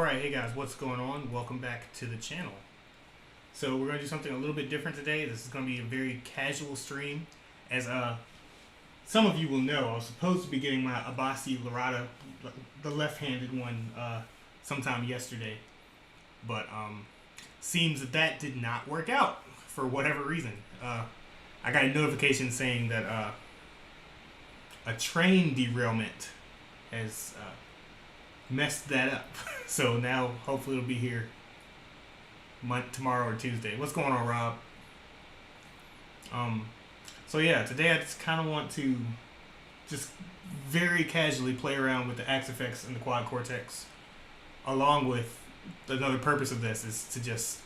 Alright, hey guys, what's going on? Welcome back to the channel. So we're going to do something a little bit different today. This is going to be a very casual stream. As some of you will know, I was supposed to be getting my Abasi Larada, the left-handed one, sometime yesterday. But seems that did not work out for whatever reason. I got a notification saying that a train derailment has messed that up. So now hopefully it'll be here tomorrow or Tuesday. What's going on, Rob? So yeah, today I just kind of want to just very casually play around with the AxeFX and the Quad Cortex, along with another purpose of this is to just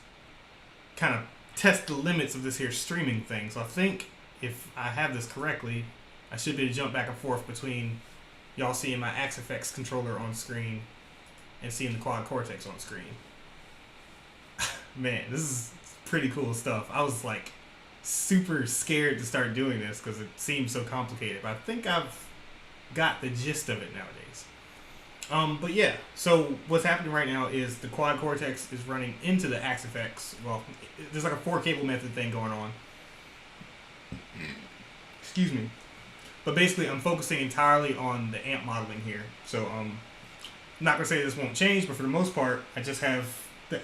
kind of test the limits of this here streaming thing. So I think if I have this correctly, I should be able to jump back and forth between y'all seeing my AxeFX controller on screen and seeing the Quad Cortex on screen. Man, this is pretty cool stuff. I was like super scared to start doing this because it seems so complicated, but I think I've got the gist of it nowadays. But yeah, so what's happening right now is the Quad Cortex is running into the AxeFX. Well, there's like a 4-cable method thing going on. Excuse me. But basically, I'm focusing entirely on the amp modeling here. So, I'm not going to say this won't change, but for the most part, I just have the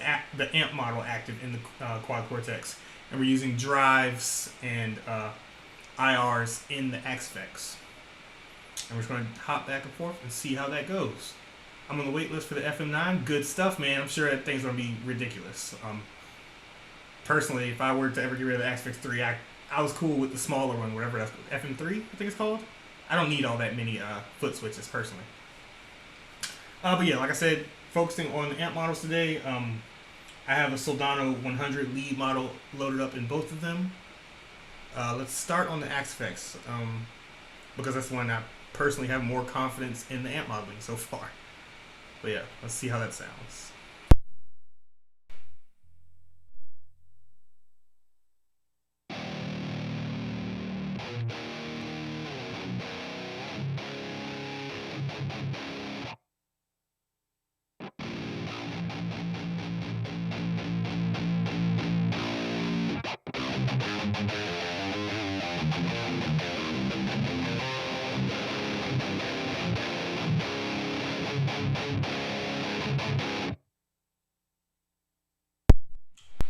amp model active in the Quad Cortex. And we're using drives and IRs in the AxeFX. And we're just going to hop back and forth and see how that goes. I'm on the wait list for the FM9. Good stuff, man. I'm sure that thing's going to be ridiculous. Personally, if I were to ever get rid of the AxeFX 3, I was cool with the smaller one, whatever that's FM3, I think it's called. I don't need all that many foot switches personally. But yeah, like I said, focusing on the amp models today. I have a Soldano 100 lead model loaded up in both of them. Let's start on the AxeFX because that's the one I personally have more confidence in the amp modeling so far. But yeah, let's see how that sounds.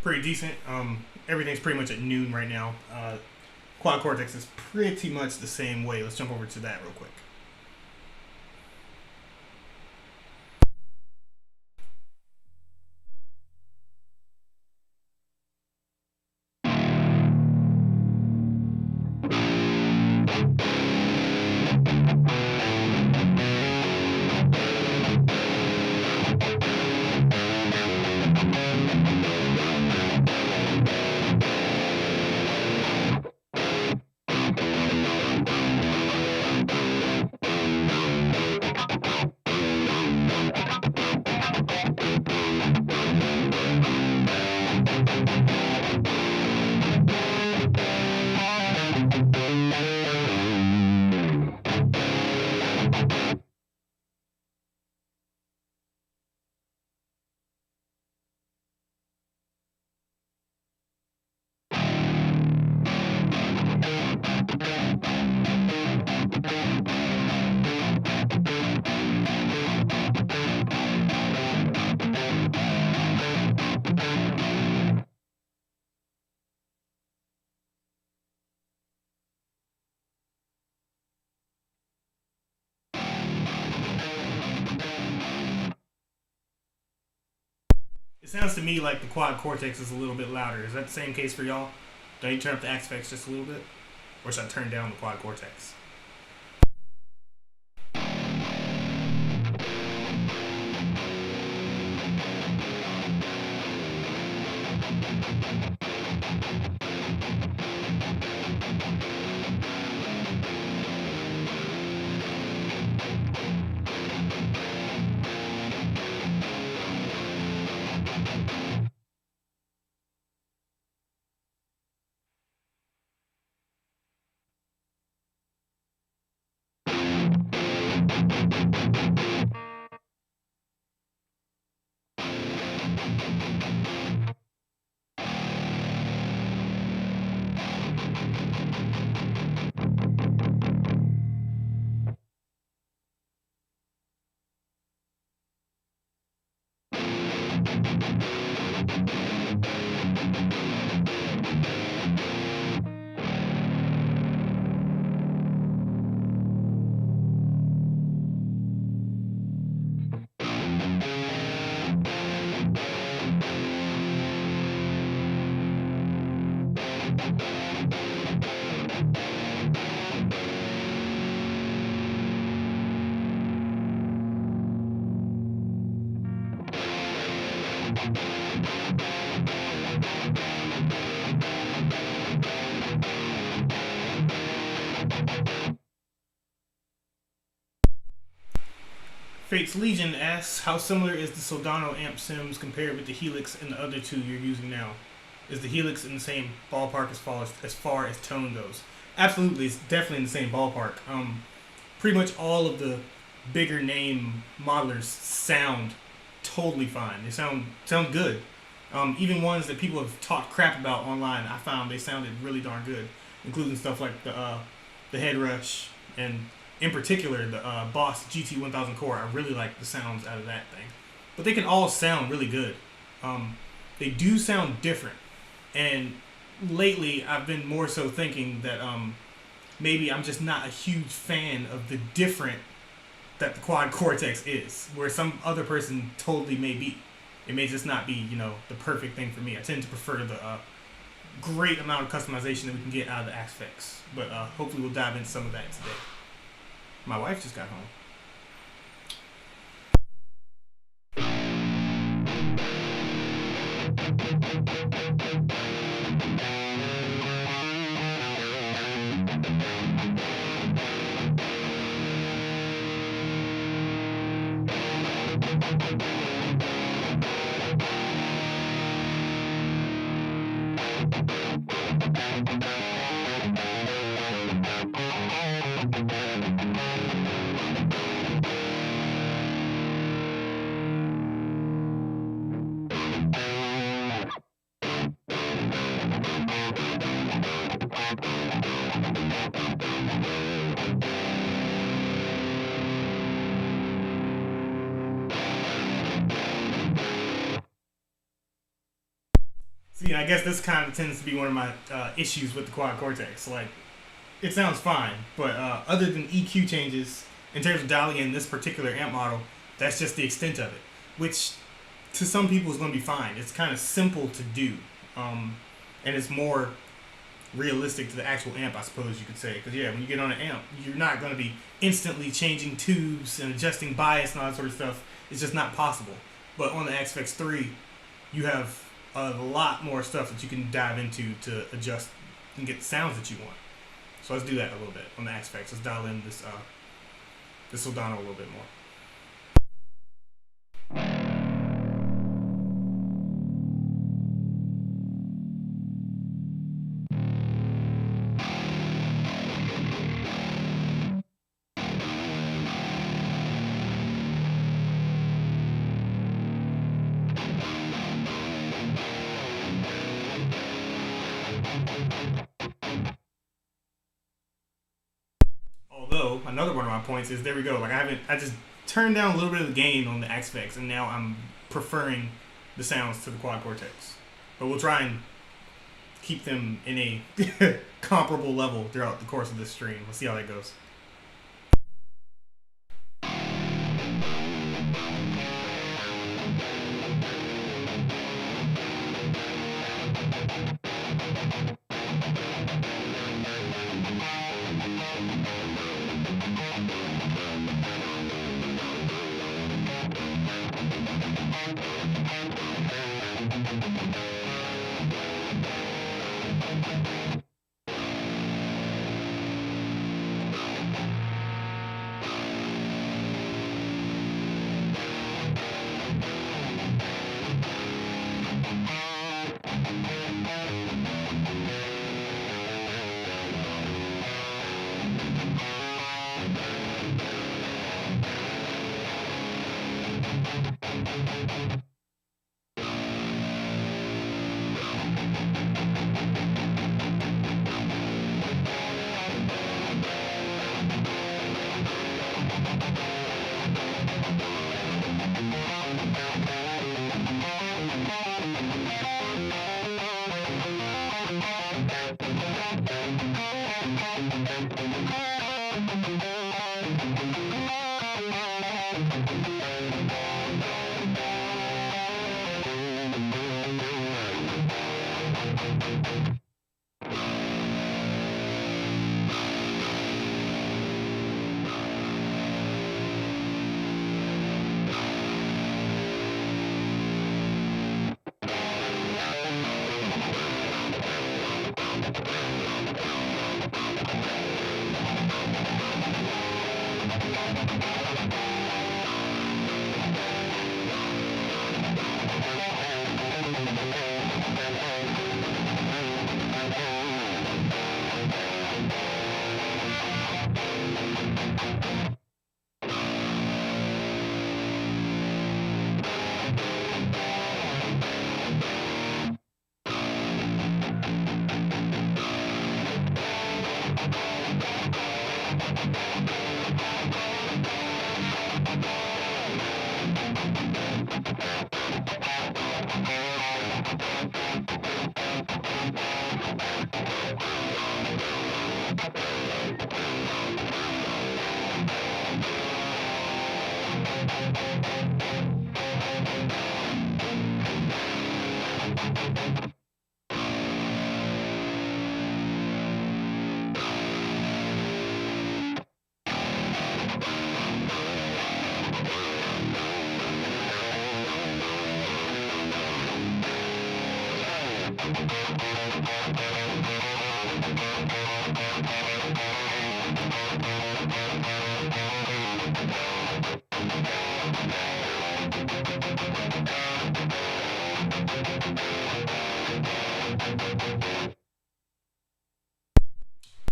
Pretty decent. Everything's pretty much at noon right now. Quad Cortex is pretty much the same way. Let's jump over to that real quick. It sounds to me like the Quad Cortex is a little bit louder. Is that the same case for y'all? Do I need to turn up the AxeFX just a little bit? Or should I turn down the Quad Cortex? Fates Legion asks, how similar is the Soldano amp sims compared with the Helix and the other two you're using now? Is the Helix in the same ballpark as far as tone goes? Absolutely, it's definitely in the same ballpark. Pretty much all of the bigger name modelers sound totally fine. They sound good. Even ones that people have talked crap about online, I found they sounded really darn good, including stuff like the Head Rush and in particular the Boss GT1000 Core. I really like the sounds out of that thing, but they can all sound really good. They do sound different, and lately I've been more so thinking that maybe I'm just not a huge fan of the different that the Quad Cortex is, where some other person totally may be. It may just not be, the perfect thing for me. I tend to prefer the great amount of customization that we can get out of the Aspects. But hopefully we'll dive into some of that today. My wife just got home. See, I guess this kind of tends to be one of my issues with the Quad Cortex. Like, it sounds fine, but other than EQ changes, in terms of dialing in this particular amp model, that's just the extent of it. Which, to some people, is going to be fine. It's kind of simple to do, and it's more realistic to the actual amp, I suppose you could say. Because yeah, when you get on an amp, you're not going to be instantly changing tubes and adjusting bias and all that sort of stuff. It's just not possible. But on the XFX 3, you have a lot more stuff that you can dive into to adjust and get the sounds that you want. So let's do that a little bit on the XFX. Let's dial in this Soldano a little bit more. Although another one of my points is, there we go. Like I just turned down a little bit of the gain on the XFX, and now I'm preferring the sounds to the Quad Cortex. But we'll try and keep them in a comparable level throughout the course of this stream. Let's see how that goes.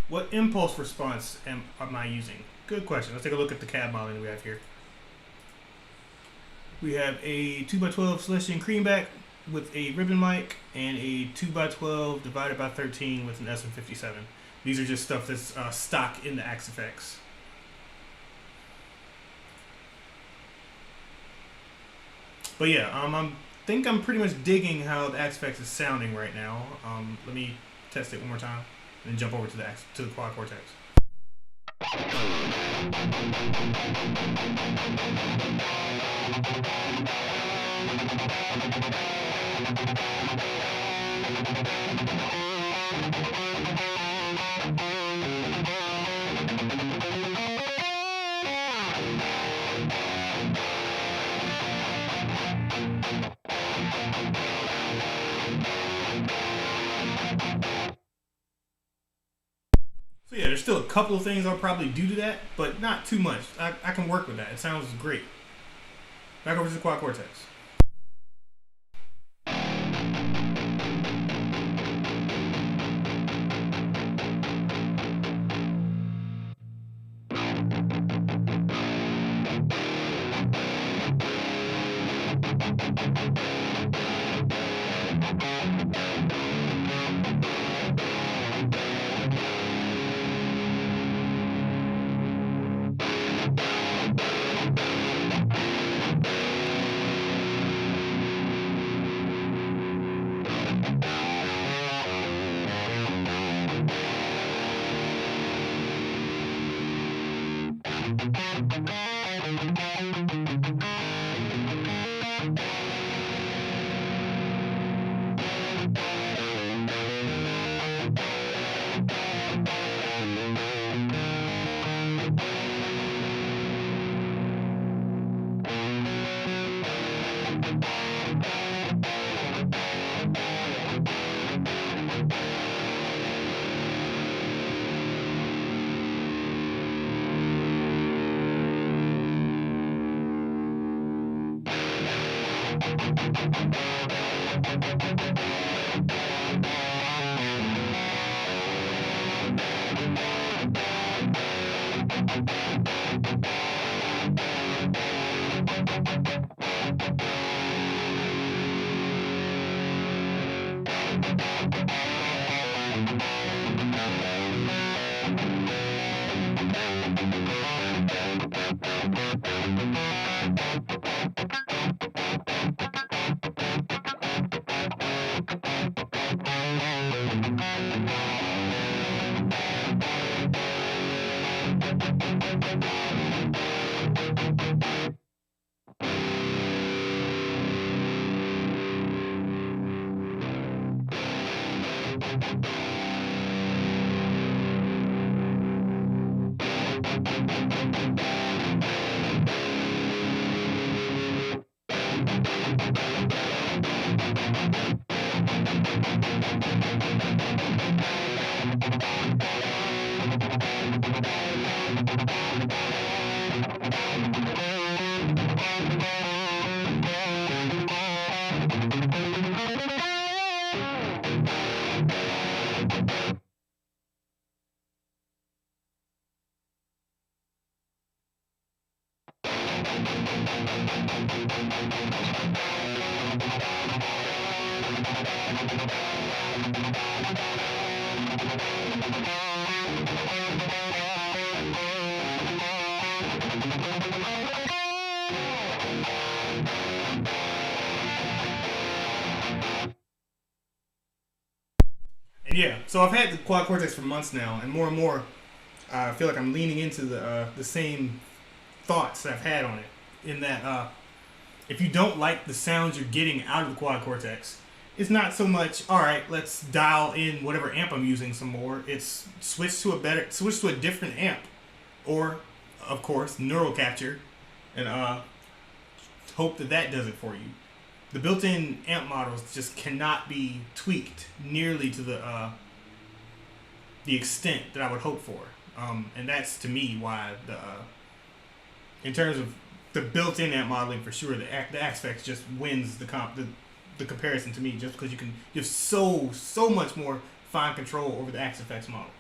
What impulse response am I using? Good question. Let's take a look at the cab modeling we have here. We have a 2x12 Celestion Creamback with a ribbon mic and a 2x12 divided by 13 with an SM57. These are just stuff that's stock in the Axe-Fx. But yeah, I think I'm pretty much digging how the Axe-Fx is sounding right now. Let me test it one more time and then jump over to the quad Cortex. So yeah, there's still a couple of things I'll probably do to that, but not too much. I can work with that. It sounds great. Back over to the quad Cortex. And yeah, so I've had the quad cortex for months now, and more, I feel like I'm leaning into the same thoughts that I've had on it. In that, if you don't like the sounds you're getting out of the quad cortex, it's not so much all right. Let's dial in whatever amp I'm using some more. It's switch to a different amp, or of course neural capture, and hope that that does it for you. The built-in amp models just cannot be tweaked nearly to the extent that I would hope for, and that's to me why in terms of the built-in amp modeling for sure, the Aspects just wins the comparison to me, just because you have so much more fine control over the Axe-Fx models.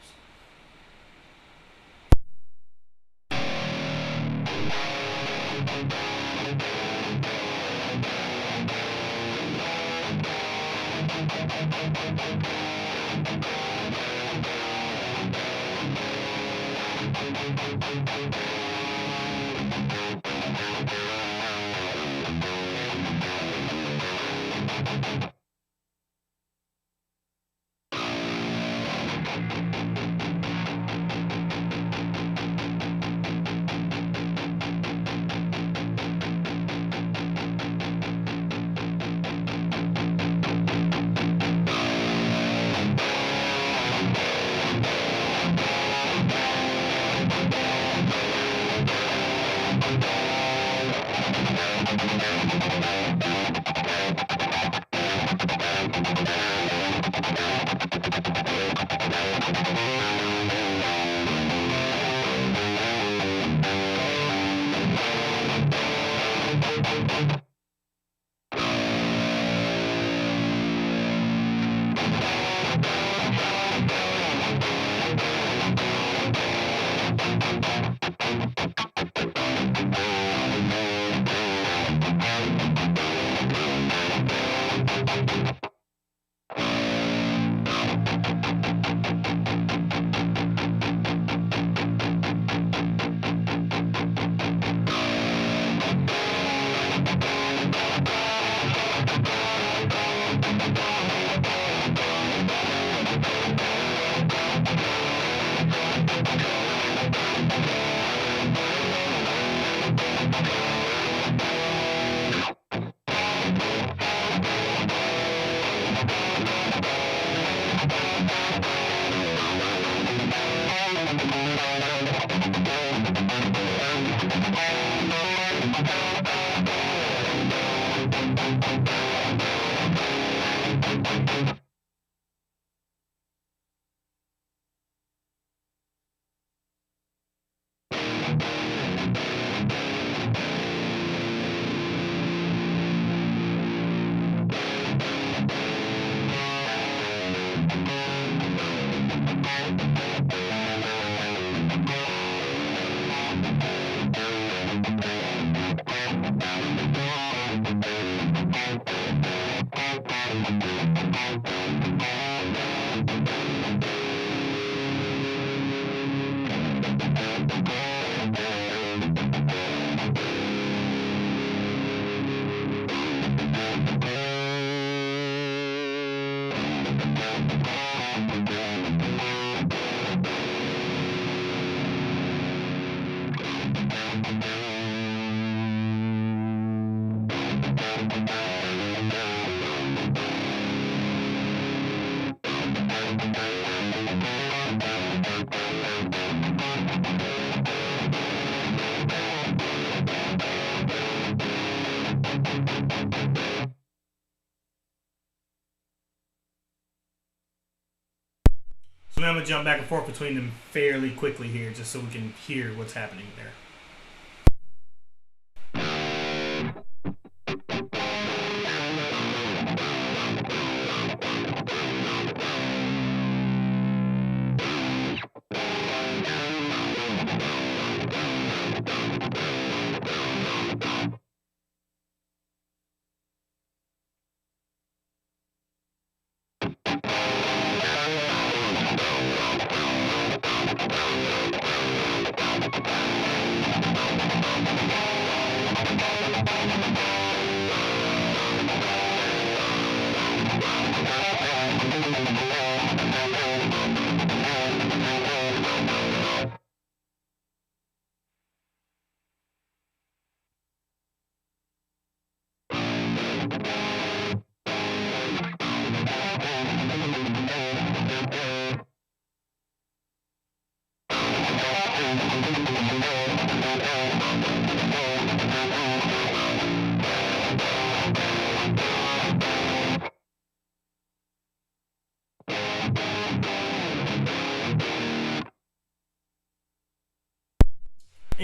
So now I'm gonna jump back and forth between them fairly quickly here, just so we can hear what's happening there.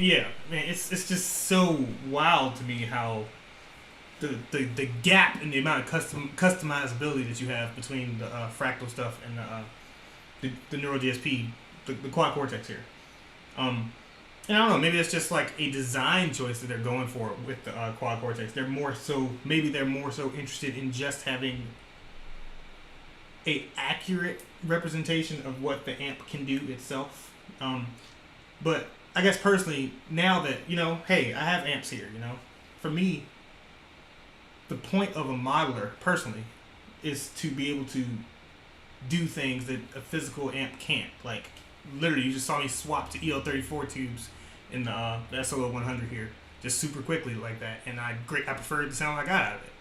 Yeah, man, it's just so wild to me how the gap in the amount of customizability that you have between the fractal stuff and the Neuro DSP, the quad cortex here. And I don't know, maybe it's just like a design choice that they're going for with the quad cortex. They're more so interested in just having a accurate representation of what the amp can do itself. But I guess personally, now that hey, I have amps here. For me, the point of a modeler personally is to be able to do things that a physical amp can't. Like literally, you just saw me swap to EL34 tubes in the SOL 100 here, just super quickly like that, and I preferred the sound I got out of it.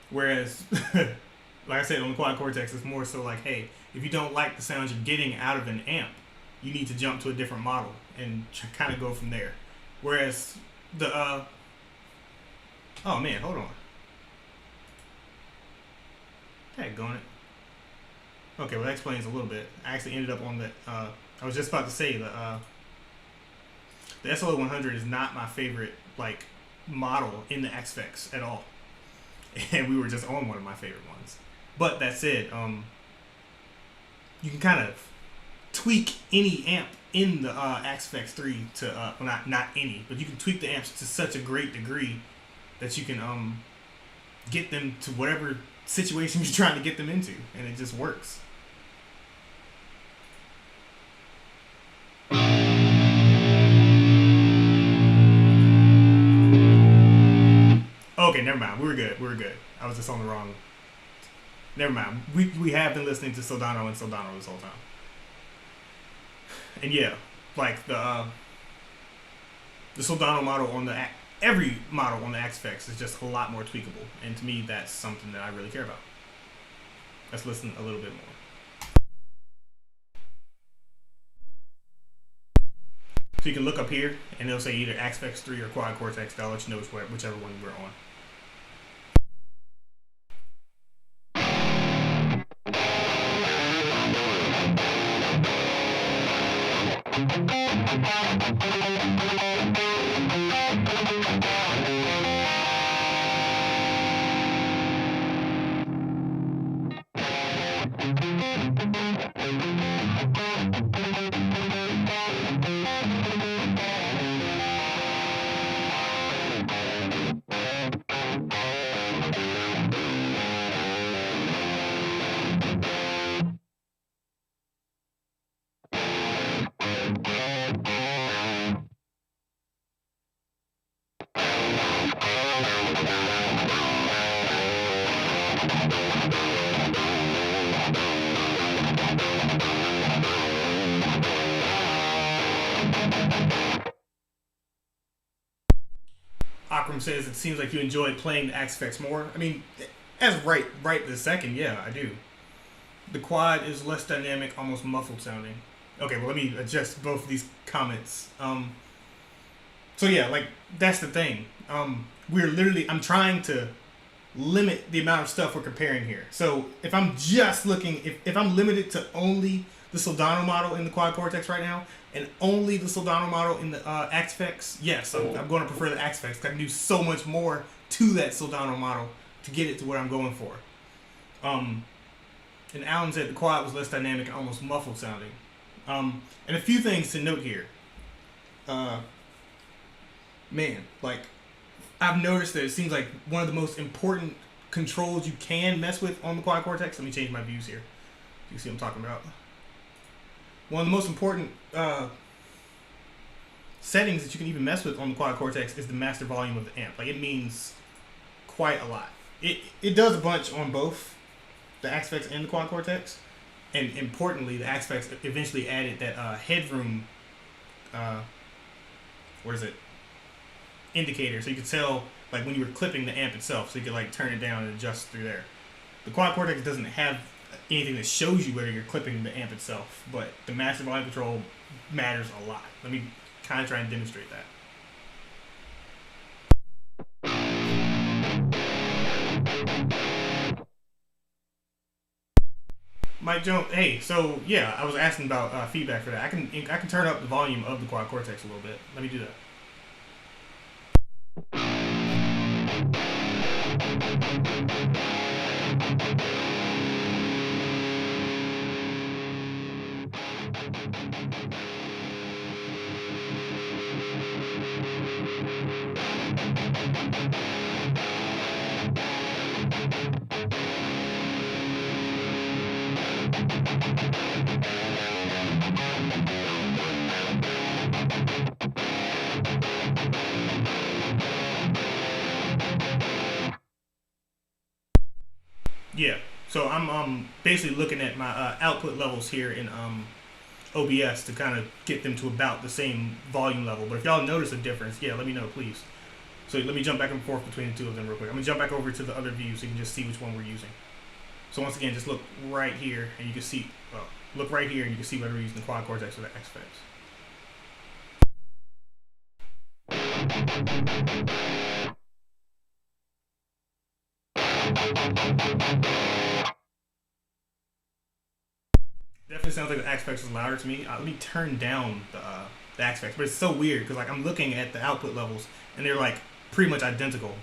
Whereas, like I said, on the quad cortex, it's more so like, hey, if you don't like the sounds you're getting out of an amp, you need to jump to a different model and kind of go from there. Whereas the oh man, hold on. Daggone it. Okay, well that explains a little bit. I actually ended up on the. I was just about to say the SOL 100 is not my favorite like model in the XFX at all, and we were just on one of my favorite ones. But that said, you can kind of tweak any amp in the XFX 3 to well, not any, but you can tweak the amps to such a great degree that you can get them to whatever situation you're trying to get them into, and it just works. Okay, never mind. We were good. I was just on the wrong. Never mind. We have been listening to Soldano and Soldano this whole time. And yeah, like the Soldano model on every model on the XFX is just a lot more tweakable, and to me, that's something that I really care about. Let's listen a little bit more. So you can look up here, and it'll say either XFX 3 or Quad Cortex. That'll let you know whichever one we're on. Akram says it seems like you enjoy playing the XFX more. I mean, as right this second, yeah, I do. The quad is less dynamic, almost muffled sounding. Okay, well let me adjust both of these comments. So yeah, like that's the thing. I'm trying to limit the amount of stuff we're comparing here. So if I'm just looking, if I'm limited to only the Soldano model in the quad cortex right now, and only the Soldano model in the XFX, yes, I'm going to prefer the XFX. I can do so much more to that Soldano model to get it to where I'm going for. And Alan said the quad was less dynamic and almost muffled sounding. And a few things to note here. Man, like I've noticed that it seems like one of the most important controls you can mess with on the quad cortex. Let me change my views here. You see what I'm talking about. One of the most important settings that you can even mess with on the quad cortex is the master volume of the amp. Like it means quite a lot. It does a bunch on both the XFX and the quad cortex, and importantly, the XFX eventually added that headroom. What is it? Indicator, so you could tell like when you were clipping the amp itself, so you could like turn it down and adjust through there. The quad cortex doesn't have anything that shows you whether you're clipping the amp itself, but the master volume control matters a lot. Let me kind of try and demonstrate that. Mike Jones. Hey, so yeah, I was asking about feedback for that. I can turn up the volume of the quad cortex a little bit. Let me do that. Yeah. So I'm basically looking at my output levels here in OBS to kind of get them to about the same volume level. But if y'all notice a difference, yeah, let me know, please. So let me jump back and forth between the two of them real quick. I'm gonna jump back over to the other view so you can just see which one we're using. So once again, just look right here and you can see. Look right here and you can see whether we're using the quad cortex or the X-Fex. Definitely sounds like the X-Fex is louder to me. Let me turn down the X-Fex, but it's so weird because like I'm looking at the output levels and they're like pretty much identical.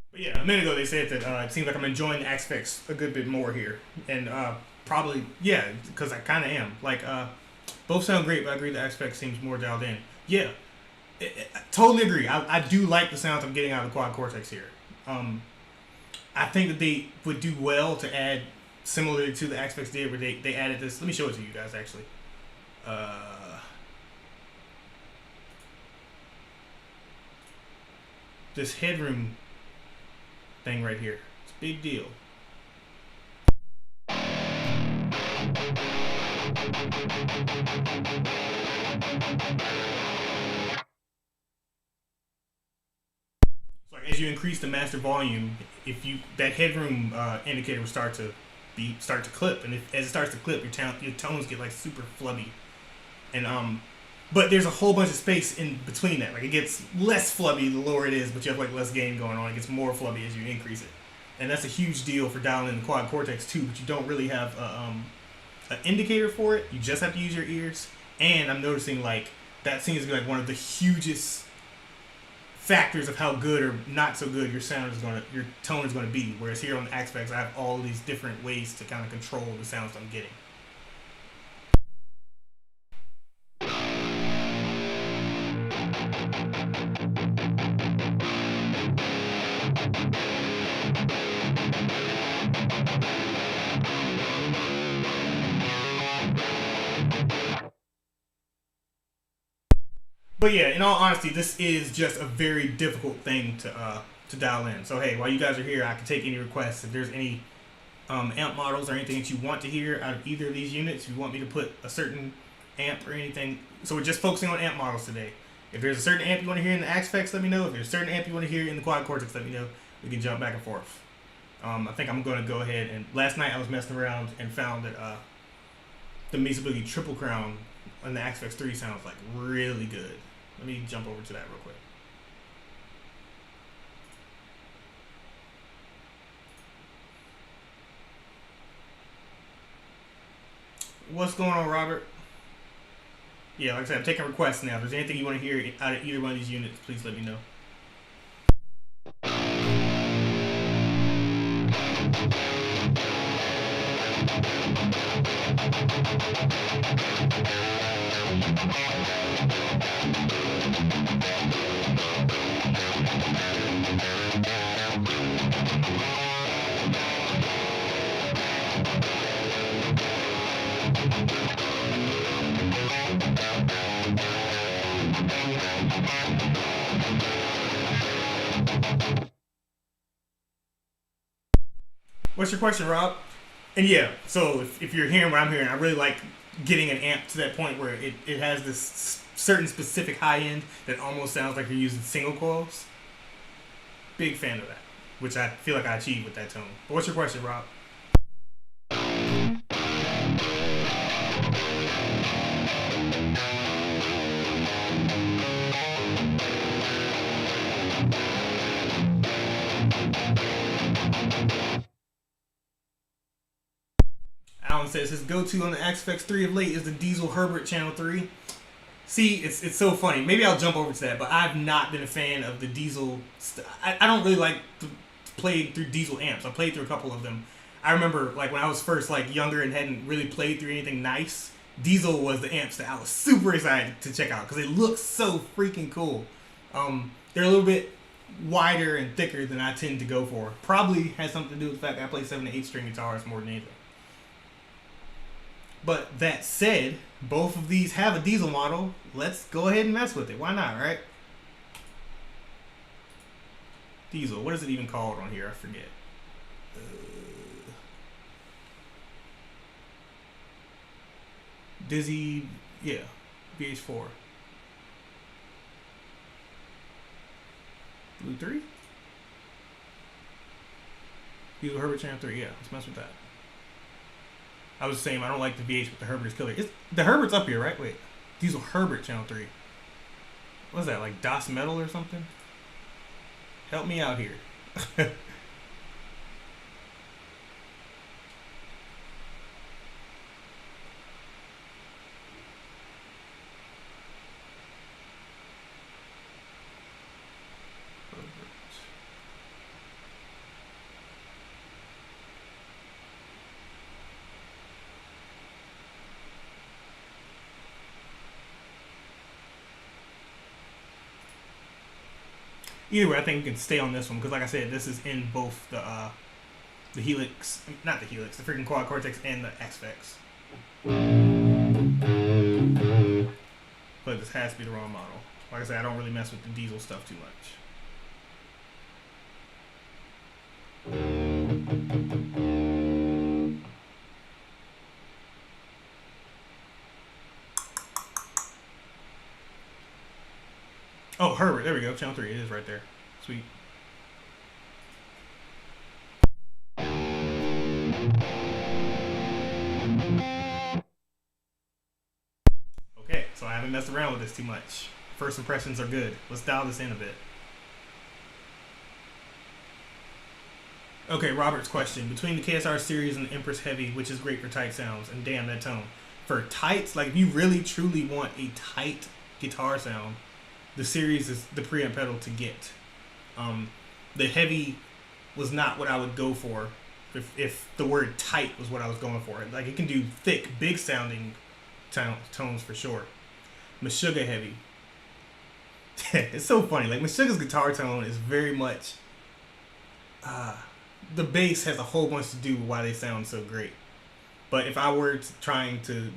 But yeah, a minute ago they said that it seems like I'm enjoying the X-Fix a good bit more here, and probably yeah, because I kind of am. Like both sound great, but I agree the X-Fix seems more dialed in. Yeah, I totally agree. I do like the sounds I'm getting out of the quad cortex here. I think that they would do well to add similarly to the X-Fix did, where they added this. Let me show it to you guys actually. This headroom thing right here. It's a big deal. So like as you increase the master volume, if you that headroom indicator will start to clip, and as it starts to clip, your tones get like super flubby, and but there's a whole bunch of space in between that. Like it gets less flubby the lower it is, but you have like less gain going on. It gets more flubby as you increase it, and that's a huge deal for dialing in the quad cortex too. But you don't really have an indicator for it. You just have to use your ears. And I'm noticing like that seems to be like one of the hugest factors of how good or not so good your tone is gonna be. Whereas here on the X-Fex, I have all these different ways to kind of control the sounds I'm getting. But yeah, in all honesty, this is just a very difficult thing to dial in. So hey, while you guys are here, I can take any requests. If there's any amp models or anything that you want to hear out of either of these units, if you want me to put a certain amp or anything. So we're just focusing on amp models today. If there's a certain amp you want to hear in the X-Fex, let me know. If there's a certain amp you want to hear in the quad cortex, let me know. We can jump back and forth. I think I'm going to go ahead and last night I was messing around and found that the Mesa Boogie Triple Crown on the X-Fex 3 sounds like really good. Let me jump over to that real quick. What's going on, Robert? Yeah, like I said, I'm taking requests now. If there's anything you want to hear out of either one of these units, please let me know. What's your question, Rob? And yeah, so if you're hearing what I'm hearing, I really like getting an amp to that point where it has this certain specific high end that almost sounds like you're using single coils. Big fan of that, which I feel like I achieved with that tone. But what's your question, Rob? Alan says his go-to on the XFX 3 of late is the Diesel Herbert Channel 3. See, it's so funny. Maybe I'll jump over to that, but I've not been a fan of the Diesel. I don't really like to play through Diesel amps. I played through a couple of them. I remember like when I was first like younger and hadn't really played through anything nice. Diesel was the amps that I was super excited to check out because they look so freaking cool. They're a little bit wider and thicker than I tend to go for. Probably has something to do with the fact that I play 7 to 8 string guitars more than anything. But that said, both of these have a diesel model. Let's go ahead and mess with it. Why not, right? Diesel. What is it even called on here? I forget. Dizzy, yeah, BH4. Blue 3? Diesel Herbert Channel 3, yeah, let's mess with that. I was saying I don't like the VH, but the Herbert is killer. The Herbert's up here, right? Wait. Diesel Herbert Channel 3. What is that, like Das Metal or something? Help me out here. Either way, I think we can stay on this one because, like I said, this is in both the Helix, not the Helix, the freaking Quad Cortex and the XFX. But this has to be the wrong model. Like I said, I don't really mess with the diesel stuff too much. Oh, Herbert. There we go. Channel 3. It is right there. Sweet. Okay, so I haven't messed around with this too much. First impressions are good. Let's dial this in a bit. Okay, Robert's question. Between the KSR series and the Empress Heavy, which is great for tight sounds, and damn, that tone. For tights, like if you really truly want a tight guitar sound, the series is the preamp pedal to get. The Heavy was not what I would go for if the word tight was what I was going for. Like it can do thick, big sounding tones for sure. Meshuggah Heavy. It's so funny. Like Meshuggah's guitar tone is very much the bass has a whole bunch to do with why they sound so great. But if I were trying to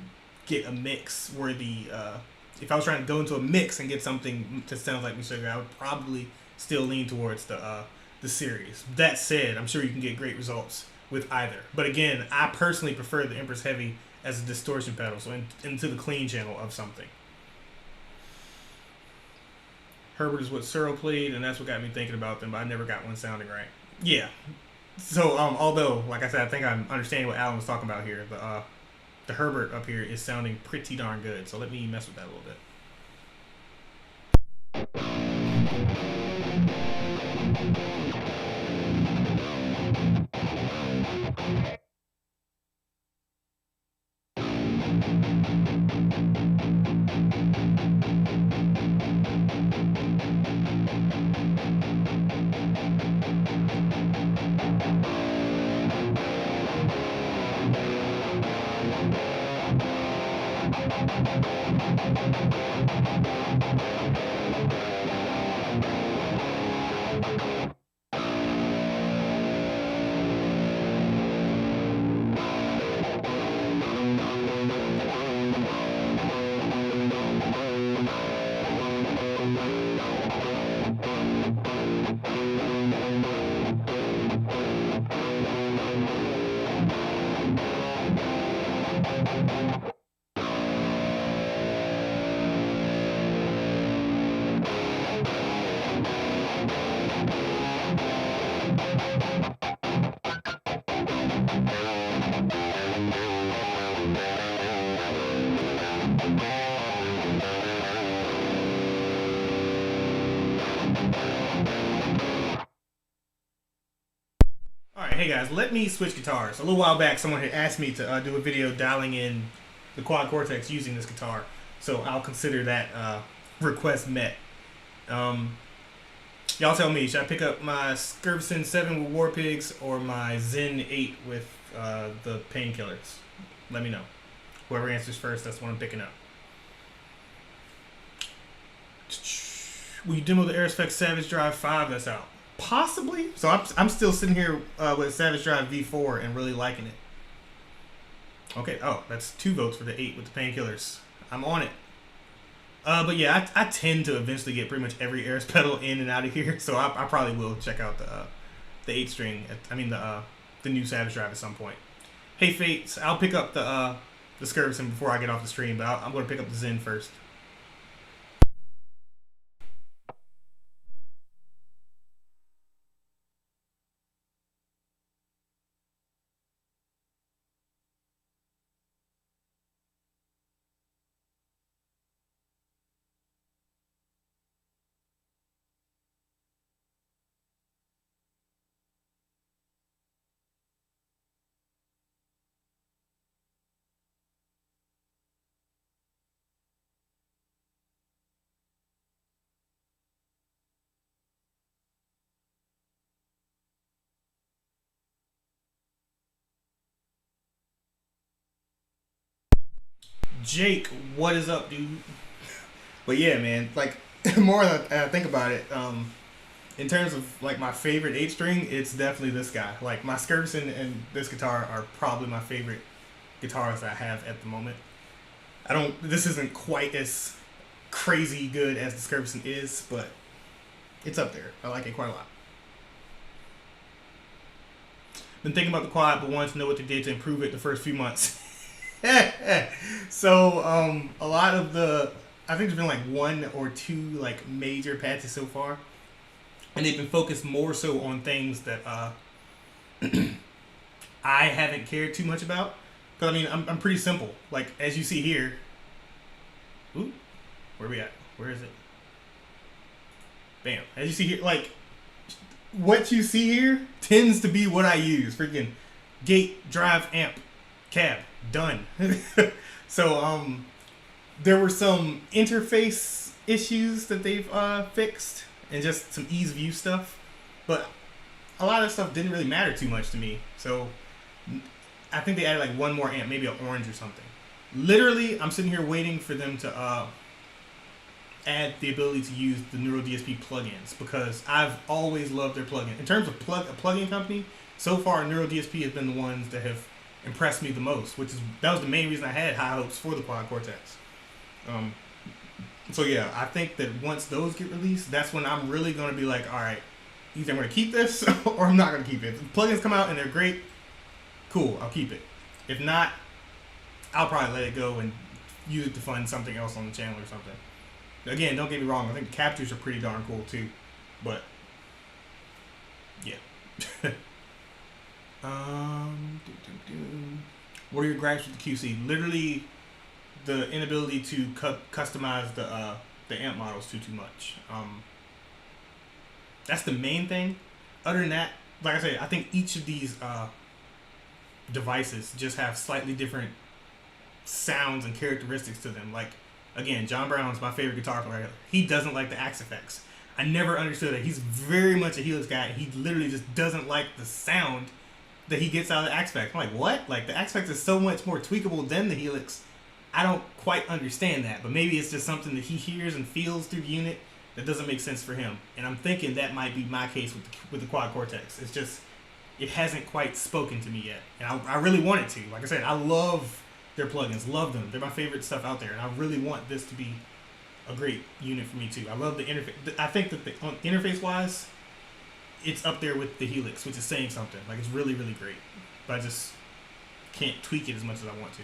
get a mix where if I was trying to go into a mix and get something that sounds like Meshuggah, I would probably still lean towards the series. That said, I'm sure you can get great results with either. But again, I personally prefer the Empress Heavy as a distortion pedal, so into the clean channel of something. Herbert is what Searle played, and that's what got me thinking about them, but I never got one sounding right. Yeah. So, although, like I said, I think I'm understanding what Alan was talking about here. The Herbert up here is sounding pretty darn good, so let me mess with that a little bit. guys, let me switch guitars. A little while back, someone had asked me to do a video dialing in the Quad Cortex using this guitar, so I'll consider that request met. Y'all tell me, should I pick up my Skirvison 7 with War Pigs or my Zen 8 with the Painkillers? Let me know. Whoever answers first, that's what I'm picking up. Will you demo the Aerospec Savage Drive 5 that's out? Possibly. So I'm still sitting here with Savage Drive V4 and really liking it. Okay, oh, that's 2 votes for the 8 with the Painkillers. I'm on it. But yeah, I tend to eventually get pretty much every Aeros pedal in and out of here, so I probably will check out the 8-string. The new Savage Drive at some point. Hey Fates, I'll pick up the Skirvison before I get off the stream, but I'm going to pick up the Zen first. Jake, what is up, dude? But yeah, man, like, the more I think about it, in terms of like my favorite 8-string, it's definitely this guy. Like, my Skirvison and this guitar are probably my favorite guitars I have at the moment. This isn't quite as crazy good as the Skirvison is, but it's up there. I like it quite a lot. Been thinking about the quad, but wanted to know what they did to improve it the first few months. So a lot of I think there's been like 1 or 2 like major patches so far, and they've been focused more so on things that I haven't cared too much about. Because I mean, I'm pretty simple. Like, as you see here. Ooh, where we at? Where is it? Bam. As you see here, like, what you see here tends to be what I use. Freaking gate, drive, amp, cab. Done. So there were some interface issues that they've fixed, and just some ease of use stuff, but a lot of that stuff didn't really matter too much to me. So I think they added like 1 more amp, maybe an orange or something. Literally, I'm sitting here waiting for them to add the ability to use the Neuro DSP plugins, because I've always loved their plugin. In terms of a plugin company, so far Neuro DSP has been the ones that have impressed me the most, that was the main reason I had high hopes for the Quad Cortex. So yeah, I think that once those get released, that's when I'm really going to be like, all right, either I'm going to keep this or I'm not going to keep it. If the plugins come out and they're great, cool, I'll keep it. If not, I'll probably let it go and use it to fund something else on the channel or something. Again, don't get me wrong, I think the captures are pretty darn cool too, but yeah. What are your gripes with the QC? Literally, the inability to customize the amp models too much. That's the main thing. Other than that, like I said, I think each of these devices just have slightly different sounds and characteristics to them. Like, again, John Brown's my favorite guitar player. He doesn't like the Axe effects. I never understood that. He's very much a Helix guy. He literally just doesn't like the sound that he gets out of the Axe effect. I'm like, what? Like, the Axe effect is so much more tweakable than the Helix. I don't quite understand that, but maybe it's just something that he hears and feels through the unit that doesn't make sense for him. And I'm thinking that might be my case with the Quad Cortex. It's just, it hasn't quite spoken to me yet. And I really want it to. Like I said, I love their plugins. Love them. They're my favorite stuff out there. And I really want this to be a great unit for me too. I love the interface. I think that the interface-wise, it's up there with the Helix, which is saying something. Like, it's really, really great. But I just can't tweak it as much as I want to.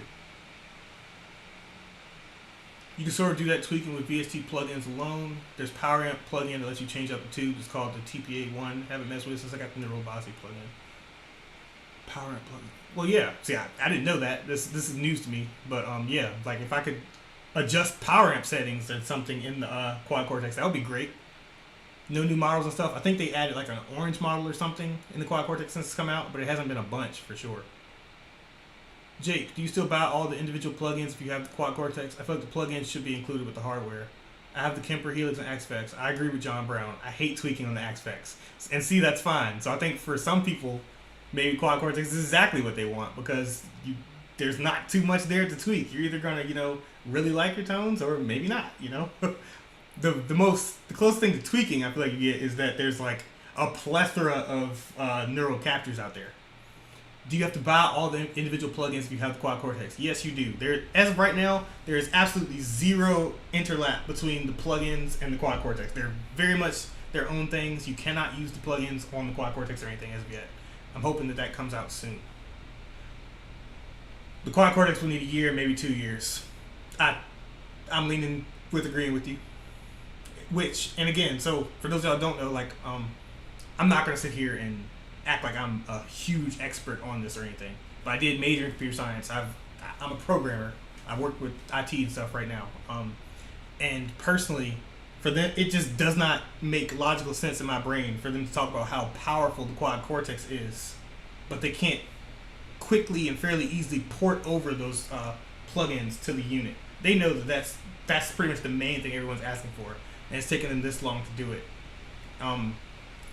You can sort of do that tweaking with VST plugins alone. There's Power Amp plugin that lets you change up the tubes. It's called the TPA1. Haven't messed with it since I got the Neurobasi plugin. Power Amp plugin. Well, yeah. See, I didn't know that. This is news to me. But yeah, like, if I could adjust Power Amp settings and something in the Quad Cortex, that would be great. No new models and stuff. I think they added like an orange model or something in the Quad Cortex since it's come out, but it hasn't been a bunch for sure. Jake, do you still buy all the individual plugins if you have the Quad Cortex? I feel like the plugins should be included with the hardware. I have the Kemper, Helix, and Axe-Fx. I agree with John Brown. I hate tweaking on the Axe-Fx. And see, that's fine. So I think for some people, maybe Quad Cortex is exactly what they want because there's not too much there to tweak. You're either gonna, really like your tones or maybe not, The closest thing to tweaking I feel like you get is that there's like a plethora of neural captures out there. Do you have to buy all the individual plugins if you have the Quad Cortex? Yes, you do. As of right now, there is absolutely zero interlap between the plugins and the Quad Cortex. They're very much their own things. You cannot use the plugins on the Quad Cortex or anything as of yet. I'm hoping that comes out soon. The Quad Cortex will need a year, maybe 2 years. I'm leaning with agreeing with you. And again, so for those of y'all who don't know, I'm not gonna sit here and act like I'm a huge expert on this or anything, but I did major in computer science. I'm a programmer. I work with IT and stuff right now. And personally, for them, it just does not make logical sense in my brain for them to talk about how powerful the Quad Cortex is, but they can't quickly and fairly easily port over those plugins to the unit. They know that's pretty much the main thing everyone's asking for, and it's taken them this long to do it.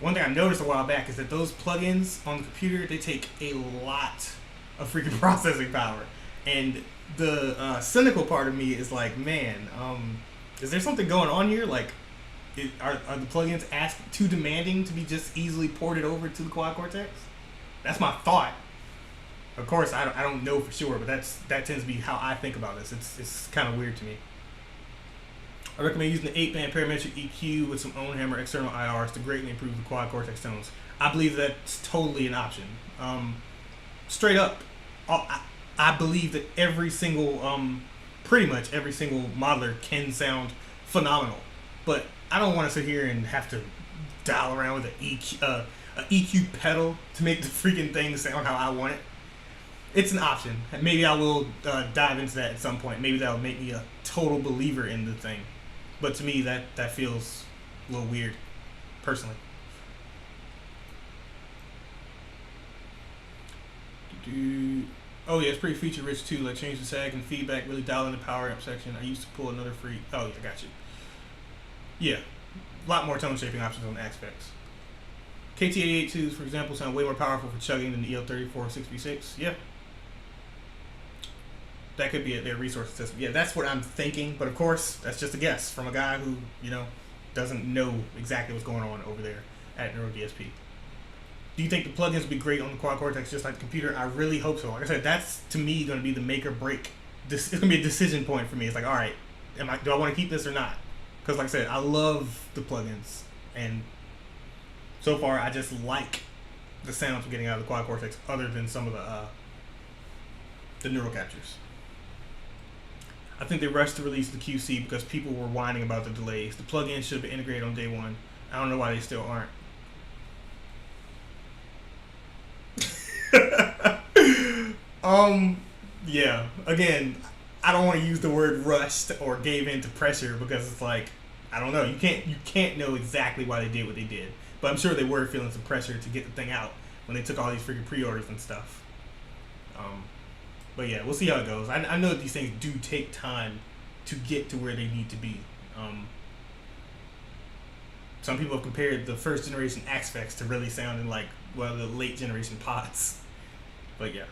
One thing I noticed a while back is that those plugins on the computer, they take a lot of freaking processing power. And the cynical part of me is like, man, is there something going on here? Like, are the plugins too demanding to be just easily ported over to the Quad Cortex? That's my thought. Of course, I don't know for sure, but that tends to be how I think about this. It's kind of weird to me. I recommend using the 8-band parametric EQ with some own hammer external IRs to greatly improve the Quad Cortex tones. I believe that's totally an option. Straight up, I believe that pretty much every single modeler can sound phenomenal. But I don't want to sit here and have to dial around with an EQ pedal to make the freaking thing sound how I want it. It's an option. Maybe I will dive into that at some point. Maybe that'll make me a total believer in the thing. But to me, that feels a little weird, personally. Oh yeah, it's pretty feature rich too. Like change the sag and feedback, really dial in the power amp section. I used to pull another free. Oh yeah, got you. Yeah, a lot more tone shaping options on the Axe-Fx. KT882s, for example, sound way more powerful for chugging than the EL34 6v6. Yeah. That could be their resource system. Yeah, that's what I'm thinking. But of course, that's just a guess from a guy who, doesn't know exactly what's going on over there at NeuroDSP. Do you think the plugins will be great on the Quad Cortex just like the computer? I really hope so. Like I said, that's to me going to be the make or break. It's going to be a decision point for me. It's like, all right, do I want to keep this or not? Because like I said, I love the plugins. And so far, I just like the sounds I'm getting out of the Quad Cortex other than some of the neural captures. I think they rushed to release the QC because people were whining about the delays. The plugins should have been integrated on day one. I don't know why they still aren't. Yeah. Again, I don't want to use the word rushed or gave in to pressure because it's like, I don't know. You can't know exactly why they did what they did. But I'm sure they were feeling some pressure to get the thing out when they took all these freaking pre-orders and stuff. But yeah, we'll see how it goes. I know that these things do take time to get to where they need to be. Some people have compared the first generation Axe-Fx to really sounding like the late generation pods. But yeah.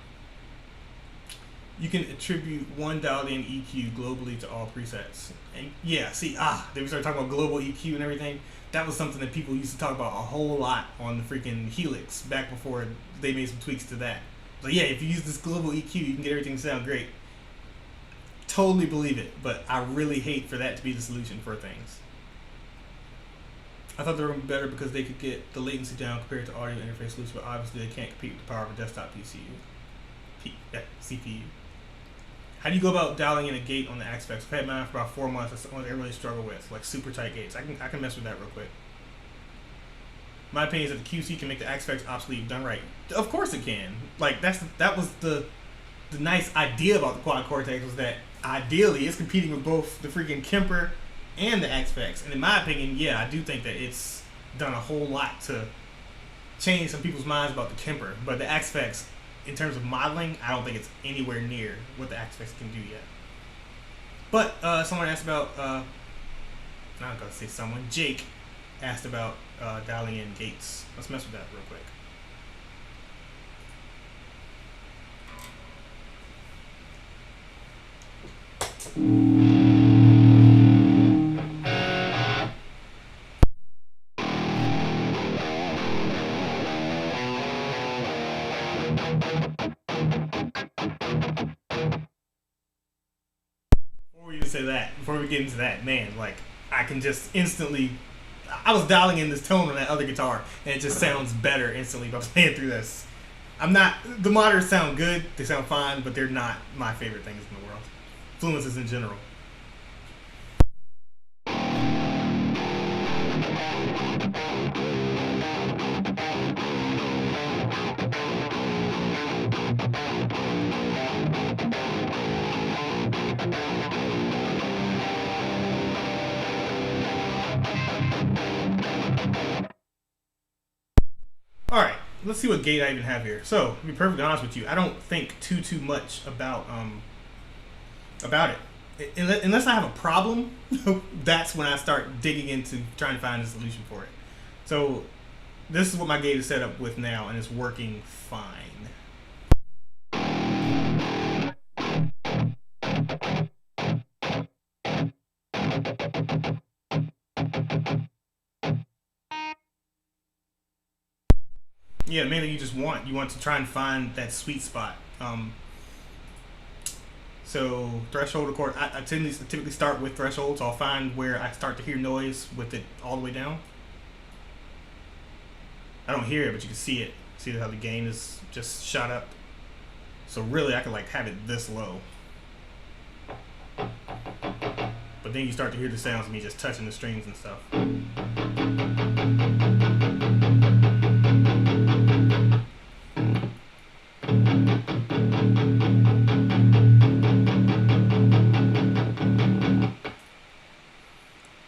You can attribute one dialed in EQ globally to all presets. And yeah, see, then we started talking about global EQ and everything. That was something that people used to talk about a whole lot on the freaking Helix back before they made some tweaks to that. So yeah, if you use this global EQ, you can get everything to sound great. Totally believe it, but I really hate for that to be the solution for things. I thought they were going to be better because they could get the latency down compared to audio interface solutions, but obviously they can't compete with the power of a desktop CPU. How do you go about dialing in a gate on the Axe-Fx? I've had mine for about 4 months. That's the only thing I really struggle with, like super tight gates. I can mess with that real quick. My opinion is that the QC can make the Axe-Fx obsolete done right. Of course it can. Like that was the nice idea about the Quad Cortex was that ideally it's competing with both the freaking Kemper and the Axe-Fx. And in my opinion, yeah, I do think that it's done a whole lot to change some people's minds about the Kemper. But the Axe-Fx, in terms of modeling, I don't think it's anywhere near what the Axe-Fx can do yet. But someone asked about, I'm not going to say someone, Jake asked about dialing in gates. Let's mess with that real quick. Before we get into that, man, like, I can just instantly, I was dialing in this tone on that other guitar, and it just sounds better instantly by playing through this. The monitors sound good, they sound fine, but they're not my favorite things in the world. Fluences in general. Alright, let's see what gate I even have here. So, to be perfectly honest with you, I don't think too much about it. Unless I have a problem, that's when I start digging into trying to find a solution for it. So, this is what my gate is set up with now, and it's working fine. Yeah, mainly you want to try and find that sweet spot. So threshold, of course, I typically start with threshold, so I'll find where I start to hear noise with it all the way down. I don't hear it, but you can see it. See how the gain is just shot up. So really, I could like have it this low. But then you start to hear the sounds of me just touching the strings and stuff.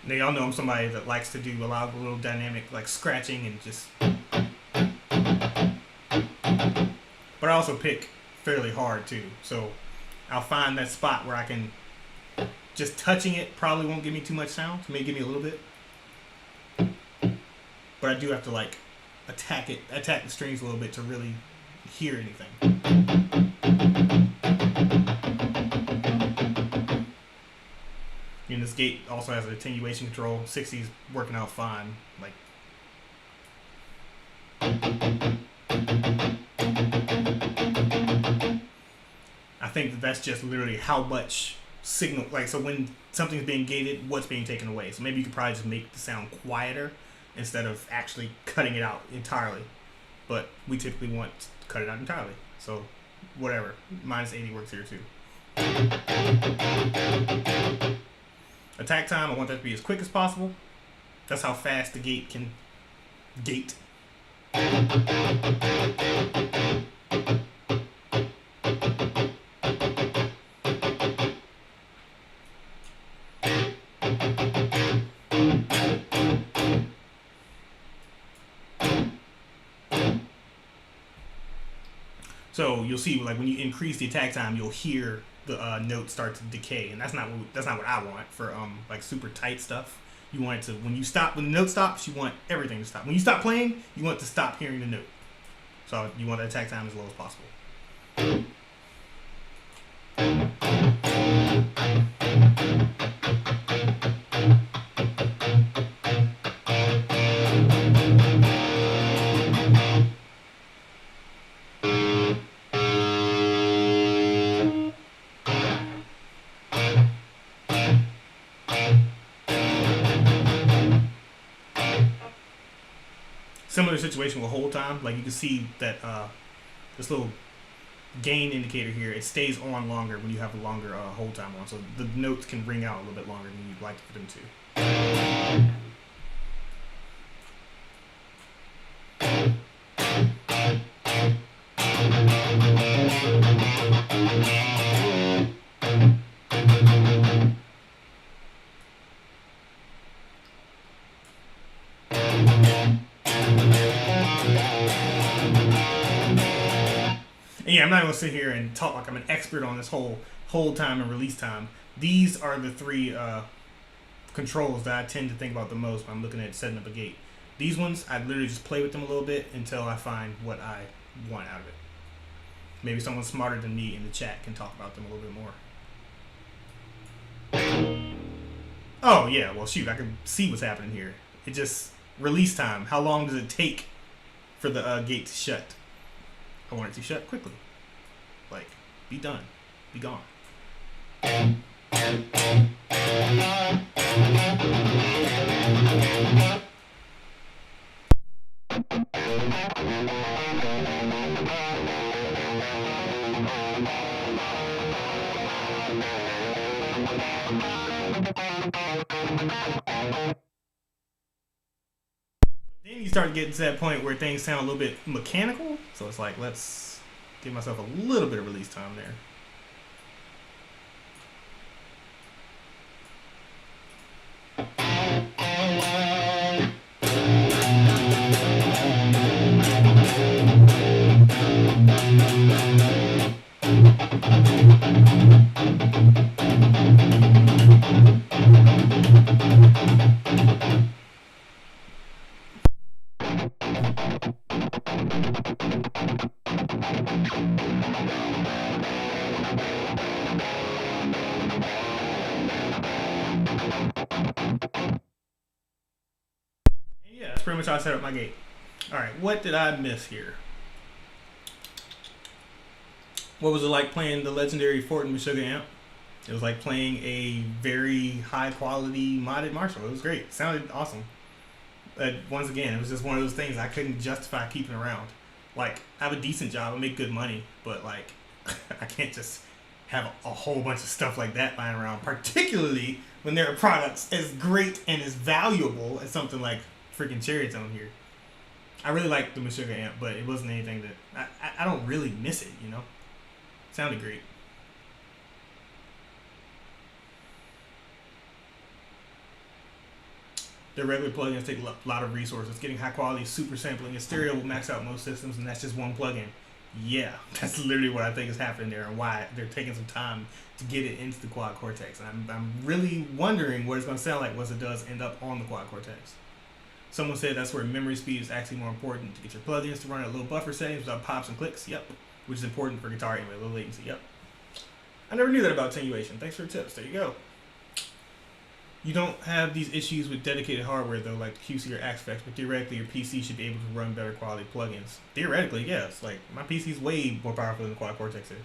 Now y'all know I'm somebody that likes to do a lot of little dynamic like scratching and just, but I also pick fairly hard too. So I'll find that spot where I can, just touching it probably won't give me too much sound. It may give me a little bit, but I do have to like attack the strings a little bit to really hear anything. And this gate also has an attenuation control. 60's working out fine. Like, I think that's just literally how much signal, like, so when something's being gated, what's being taken away. So maybe you could probably just make the sound quieter instead of actually cutting it out entirely. But we typically want to cut it out entirely. So whatever, minus 80 works here too. Attack time, I want that to be as quick as possible. That's how fast the gate can gate. So you'll see, like when you increase the attack time, you'll hear the notes start to decay, and that's not what I want for like super tight stuff. You want it to, when the note stops, you want everything to stop. When you stop playing, you want to stop hearing the note. So you want the attack time as low as possible. Similar situation with hold time. Like you can see that this little gain indicator here, it stays on longer when you have a longer hold time on. So the notes can ring out a little bit longer than you'd like for them to. I'm not gonna sit here and talk like I'm an expert on this whole hold time and release time. These are the three controls that I tend to think about the most when I'm looking at setting up a gate. These ones, I literally just play with them a little bit until I find what I want out of it. Maybe someone smarter than me in the chat can talk about them a little bit more. Oh yeah, well shoot, I can see what's happening here. It just, release time. How long does it take for the gate to shut? I want it to shut quickly. Like, be done. Be gone. Then you start getting to that point where things sound a little bit mechanical. So it's like, let's give myself a little bit of release time there. Yeah, that's pretty much how I set up my gate. Alright, what did I miss here? What was it like playing the legendary Fort and Meshuggah amp? It was like playing a very high quality modded Marshall. It was great. It sounded awesome. But once again, it was just one of those things I couldn't justify keeping around. Like, I have a decent job, I make good money, but like, I can't just have a whole bunch of stuff like that lying around, particularly when there are products as great and as valuable as something like freaking Cherry Tone here. I really like the Meshuggah amp, but it wasn't anything that I don't really miss it, you know. It sounded great. The regular plugins take a lot of resources. Getting high quality super sampling and stereo will max out most systems, and that's just one plugin. Yeah, that's literally what I think is happening there, and why they're taking some time to get it into the Quad Cortex. And I'm really wondering what it's going to sound like once it does end up on the Quad Cortex. Someone said that's where memory speed is actually more important to get your plugins to run at low buffer settings without pops and clicks. Yep, which is important for guitar anyway, low latency. Yep. I never knew that about attenuation. Thanks for the tips. There you go. You don't have these issues with dedicated hardware though, like QC or Aspects, but theoretically your PC should be able to run better quality plugins. Theoretically, yes. Like, my PC is way more powerful than the Quad Cortex is.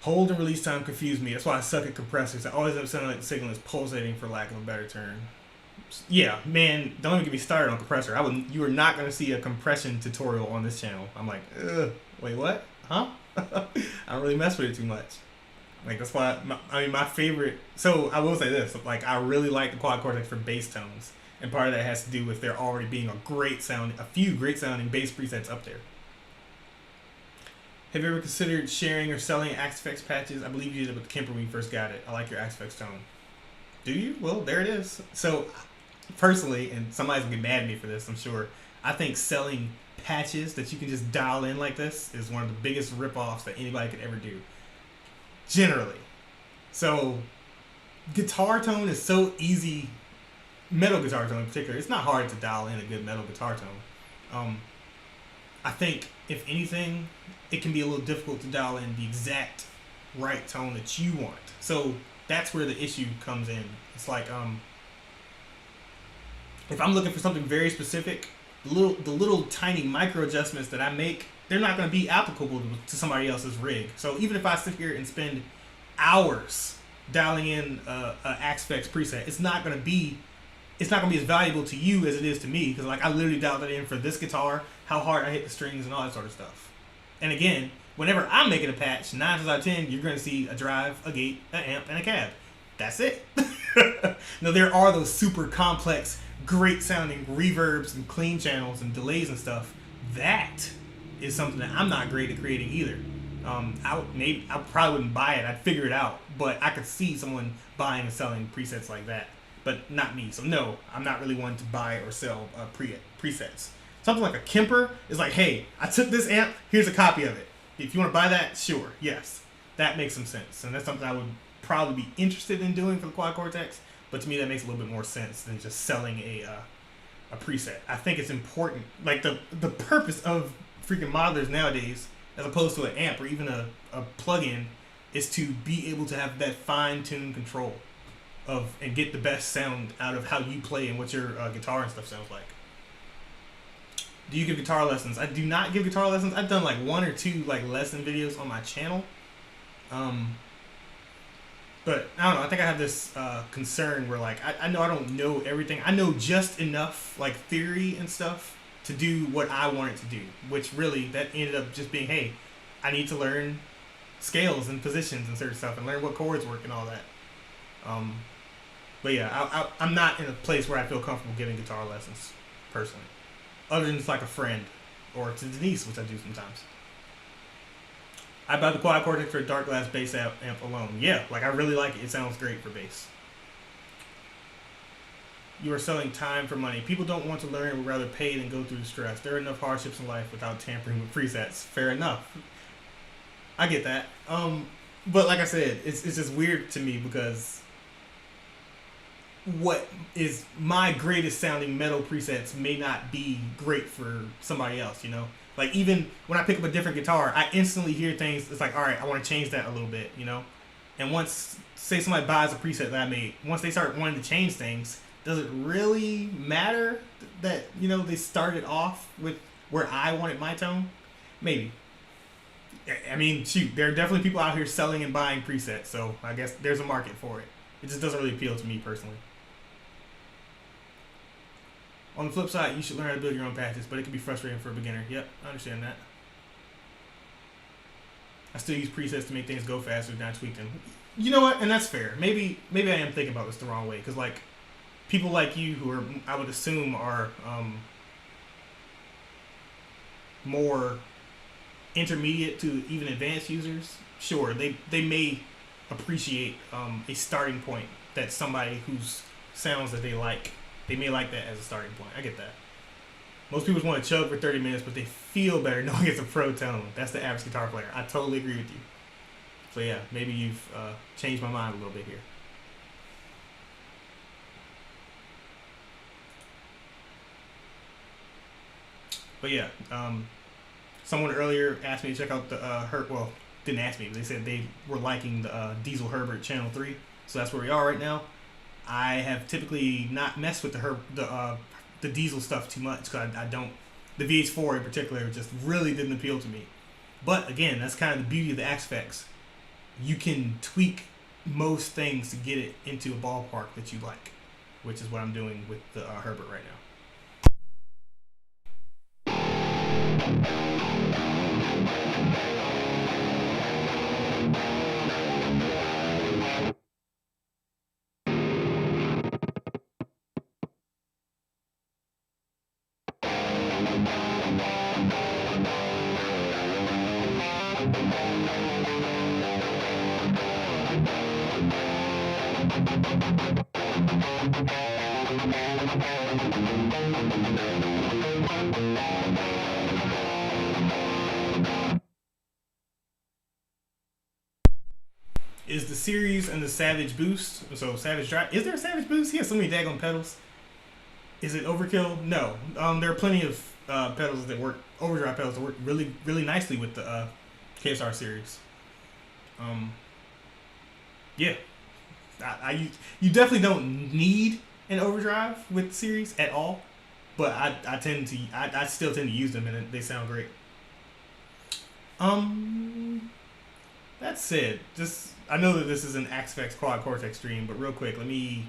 Hold and release time confuse me. That's why I suck at compressors. I always end up sounding like the signal is pulsating, for lack of a better term. Yeah, man, don't even get me started on compressor. You are not going to see a compression tutorial on this channel. I'm like, ugh, wait, what? Huh? I don't really mess with it too much. Like, that's why, my favorite, so I will say this, like, I really like the Quad Cortex for bass tones, and part of that has to do with there already being a few great sounding bass presets up there. Have you ever considered sharing or selling Axe-Fx patches? I believe you did it with the Kemper when you first got it. I like your Axe-Fx tone. Do you? Well, there it is. So, personally, and somebody's gonna get mad at me for this, I'm sure, I think selling patches that you can just dial in like this is one of the biggest rip-offs that anybody could ever do. Generally. So, guitar tone is so easy. Metal guitar tone in particular, it's not hard to dial in a good metal guitar tone. I think, if anything, it can be a little difficult to dial in the exact right tone that you want. So, that's where the issue comes in. It's like, if I'm looking for something very specific, the little tiny micro adjustments that I make, they're not going to be applicable to somebody else's rig. So even if I sit here and spend hours dialing in a Axe-Fx preset, it's not going to be as valuable to you as it is to me, because like I literally dialed it in for this guitar, how hard I hit the strings and all that sort of stuff. And again, whenever I'm making a patch, 9 times out of 10, you're going to see a drive, a gate, an amp, and a cab. That's it. Now there are those super complex, great sounding reverbs and clean channels and delays and stuff. That is something that I'm not great at creating either. I probably wouldn't buy it. I'd figure it out, but I could see someone buying and selling presets like that, but not me. So no, I'm not really one to buy or sell presets. Something like a Kemper is like, hey, I took this amp, here's a copy of it. If you want to buy that, sure, yes. That makes some sense. And that's something I would probably be interested in doing for the Quad Cortex. But to me, that makes a little bit more sense than just selling a preset. I think it's important. Like the purpose of freaking modelers nowadays, as opposed to an amp or even a plug-in, is to be able to have that fine-tuned control of and get the best sound out of how you play and what your guitar and stuff sounds like. Do you give guitar lessons? I do not give guitar lessons. I've done like 1 or 2 like lesson videos on my channel. But I don't know. I think I have this concern where like I know I don't know everything. I know just enough like theory and stuff to do what I want it to do. Which really that ended up just being, hey, I need to learn scales and positions and certain stuff and learn what chords work and all that. But yeah, I'm not in a place where I feel comfortable giving guitar lessons personally, other than just like a friend or to Denise, which I do sometimes. I buy the Quad Cortex for a dark glass bass amp alone. Yeah, like I really like it. It sounds great for bass. You are selling time for money. People don't want to learn and would rather pay than go through the stress. There are enough hardships in life without tampering with presets. Fair enough. I get that. But like I said, it's just weird to me because what is my greatest sounding metal presets may not be great for somebody else, you know? Like even when I pick up a different guitar, I instantly hear things. It's like, all right, I want to change that a little bit, you know? And once, say somebody buys a preset that I made, once they start wanting to change things, does it really matter that, you know, they started off with where I wanted my tone? Maybe. I mean, shoot, there are definitely people out here selling and buying presets, so I guess there's a market for it. It just doesn't really appeal to me personally. On the flip side, you should learn how to build your own patches, but it can be frustrating for a beginner. Yep, I understand that. I still use presets to make things go faster than I tweak them. You know what? And that's fair. Maybe I am thinking about this the wrong way, because like people like you who are, I would assume, are more intermediate to even advanced users. Sure, they may appreciate a starting point that somebody whose sounds that they like. They may like that as a starting point. I get that. Most people just want to chug for 30 minutes, but they feel better knowing it's a pro tone. That's the average guitar player. I totally agree with you. So yeah, maybe you've changed my mind a little bit here. But yeah, someone earlier asked me to check out the well, didn't ask me, but they said they were liking the Diesel Herbert Channel 3. So that's where we are right now. I have typically not messed with the Diesel stuff too much because I don't. The VH4 in particular just really didn't appeal to me. But again, that's kind of the beauty of the Axe-Fx. You can tweak most things to get it into a ballpark that you like, which is what I'm doing with the Herbert right now. Is the Series and the Savage Boost, so Savage Drive, is there a Savage Boost? He has so many daggone pedals. Is it overkill? No. There are plenty of pedals that work, overdrive pedals that work really, really nicely with the KSR series. Yeah. You definitely don't need an overdrive with the series at all, but I still tend to use them and they sound great. That said, I know that this is an Axe-Fx Quad Cortex stream, but real quick, let me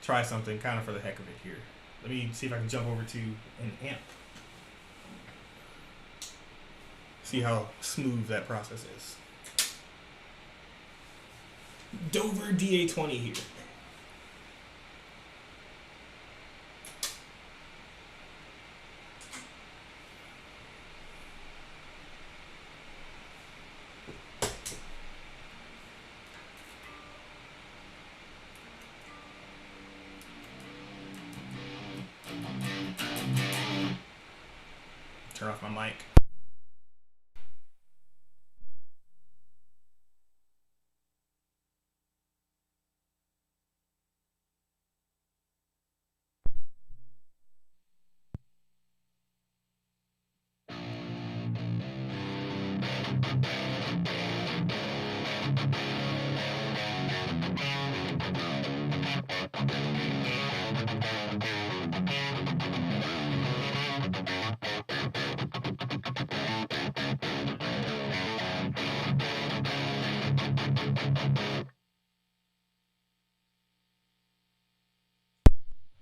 try something kind of for the heck of it here. Let me see if I can jump over to an amp. See how smooth that process is. Dover DA20 here. off my mic.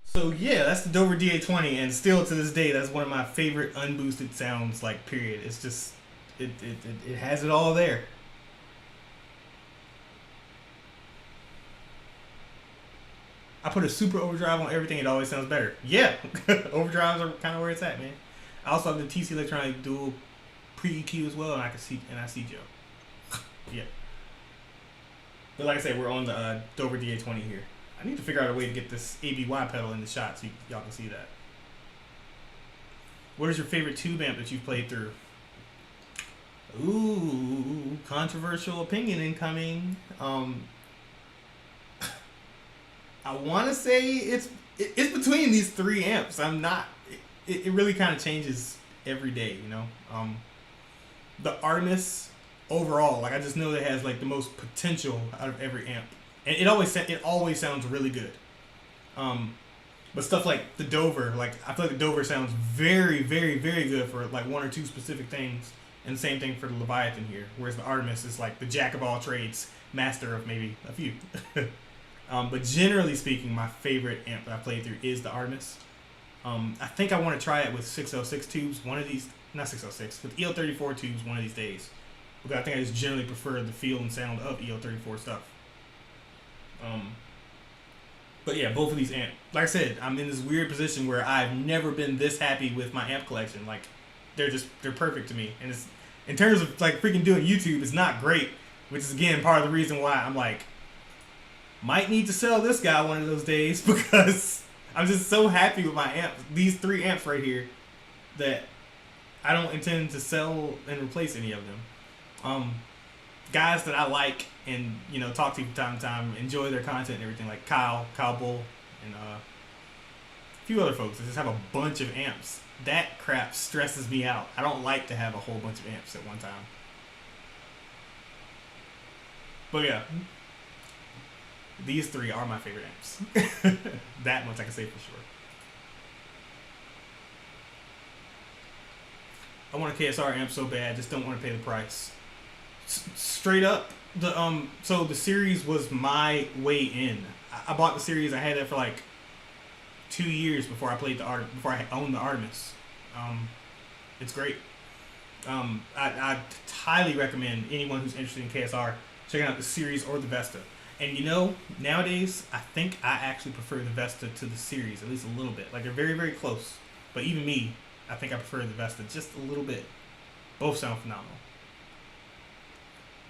So yeah, that's the Dover DA20, and still to this day, that's one of my favorite unboosted sounds. Like period. It's just it has it all there. I put a super overdrive on everything. It always sounds better. Yeah, overdrives are kind of where it's at, man. I also have the TC Electronic Dual pre EQ as well, and I see Joe. Yeah, but like I said, we're on the Dover DA20 here. I need to figure out a way to get this ABY pedal in the shot so y'all can see that. What is your favorite tube amp that you've played through? Ooh, controversial opinion incoming. I want to say it's between these three amps. I'm not. It really kind of changes every day, you know. The Artemis overall, like I just know that it has like the most potential out of every amp, and it always sounds really good. But stuff like the Dover, like I feel like the Dover sounds very, very, very good for like one or two specific things, and the same thing for the Leviathan here. Whereas the Artemis is like the jack of all trades, master of maybe a few. But generally speaking, my favorite amp that I played through is the Artemis. I think I want to try it with 606 tubes, one of these, not 606, with EL34 tubes one of these days. Because I think I just generally prefer the feel and sound of EL34 stuff. But yeah, both of these amps. Like I said, I'm in this weird position where I've never been this happy with my amp collection. Like, they're perfect to me. And it's, in terms of like freaking doing YouTube, it's not great. Which is again part of the reason why I'm like, might need to sell this guy one of those days, because I'm just so happy with my amps. These three amps right here, that I don't intend to sell and replace any of them. Guys that I like and, you know, talk to from time to time, enjoy their content and everything, like Kyle Bull, and a few other folks that just have a bunch of amps. That crap stresses me out. I don't like to have a whole bunch of amps at one time. But yeah, these three are my favorite amps. That much I can say for sure. I want a KSR amp so bad, just don't want to pay the price. Straight up, so the series was my way in. I bought the series. I had it for like 2 years before I played before I owned the Artemis. It's great. I highly recommend anyone who's interested in KSR checking out the series or the Vesta. And you know, nowadays I think I actually prefer the Vesta to the series, at least a little bit. Like they're very, very close. But even me, I think I prefer the Vesta just a little bit. Both sound phenomenal.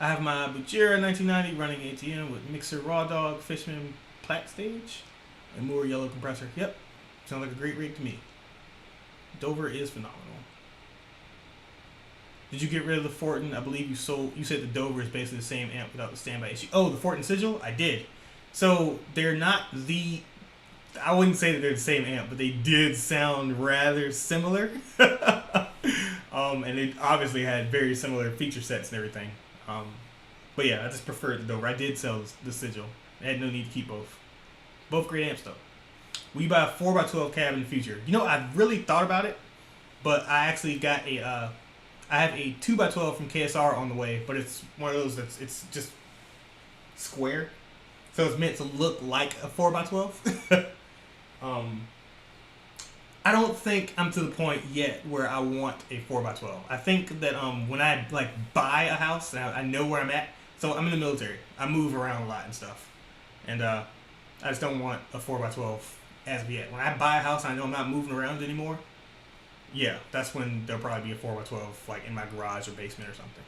I have my Bujira 1990 running ATM with Mixer Raw Dog, Fishman Plat Stage, and Moore Yellow Compressor. Yep, sounds like a great rig to me. Dover is phenomenal. Did you get rid of the Fortin? I believe you said the Dover is basically the same amp without the standby issue. Oh, the Fortin Sigil? I did. So they're not I wouldn't say that they're the same amp, but they did sound rather similar. And they obviously had very similar feature sets and everything. But yeah, I just preferred the Dover. I did sell the Sigil. I had no need to keep both. Both great amps though. Will you buy a 4x12 cab in the future? You know, I really thought about it, but I actually got I have a 2x12 from KSR on the way, but it's one of those it's just square. So it's meant to look like a 4x12. I don't think I'm to the point yet where I want a 4x12. I think that when I like buy a house, I know where I'm at. So I'm in the military. I move around a lot and stuff. And I just don't want a 4x12 as of yet. When I buy a house and I know I'm not moving around anymore, yeah, that's when there'll probably be a 4x12 like in my garage or basement or something.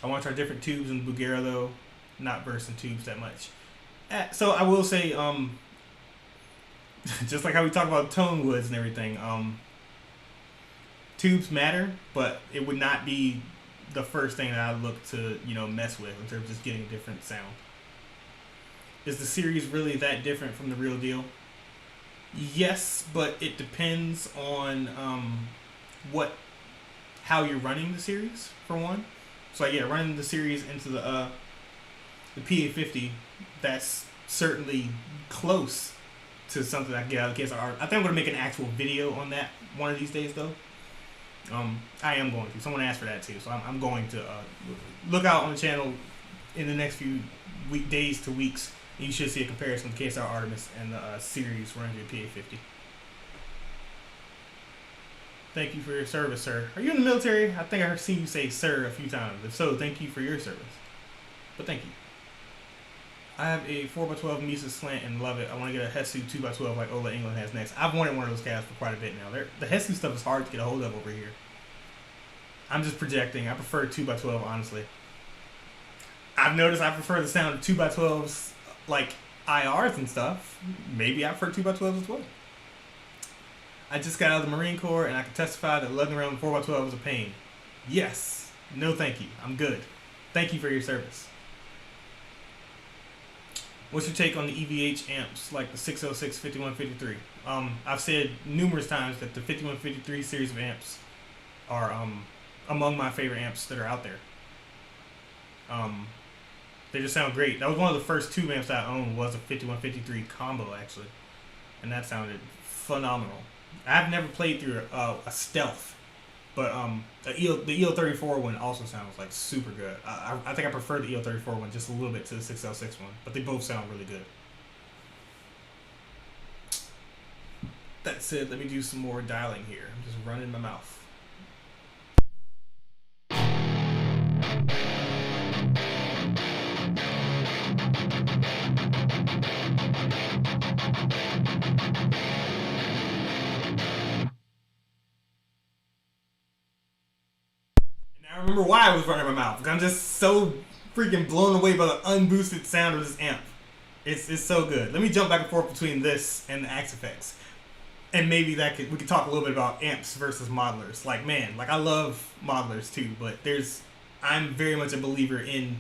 I want to try different tubes in the Bugera though, not versed in tubes that much. So I will say, Just like how we talk about tone woods and everything. Tubes matter, but it would not be the first thing that I look to, mess with in terms of just getting a different sound. Is the series really that different from the real deal? Yes, but it depends on how you're running the series, for one. So yeah, running the series into the PA50, that's certainly close to something I can get out of the case. I think I'm gonna make an actual video on that one of these days, though. I am going to. Someone asked for that too, so I'm going to look out on the channel in the next few days to weeks. And you should see a comparison of KSR Artemis and the series running to the PA50. Thank you for your service, sir. Are you in the military? I think I've seen you say sir a few times. If so, thank you for your service. But thank you. I have a 4x12 Mises slant and love it. I want to get a Hesu 2x12 like Ola England has next. I've wanted one of those calves for quite a bit now. The Hesu stuff is hard to get a hold of over here. I'm just projecting. I prefer 2x12, honestly. I've noticed I prefer the sound of 2x12s like IRs and stuff. Maybe I prefer 2x12s as well. I just got out of the Marine Corps and I can testify that lugging around 4x12 was a pain. Yes. No thank you. I'm good. Thank you for your service. What's your take on the EVH amps like the 606 5153? I've said numerous times that the 5153 series of amps are among my favorite amps that are out there. They just sound great. That was one of the first two amps that I owned was a 5153 combo, actually. And that sounded phenomenal. I've never played through a stealth, but the EL34 one also sounds like super good. I think I prefer the EL34 one just a little bit to the 606 one, but they both sound really good. That said, let me do some more dialing here. I'm just running my mouth. I remember why I was running my mouth, because I'm just so freaking blown away by the unboosted sound of this amp. It's so good. Let me jump back and forth between this and the Axe Effects, and maybe we could talk a little bit about amps versus modelers. I love modelers too, but I'm very much a believer in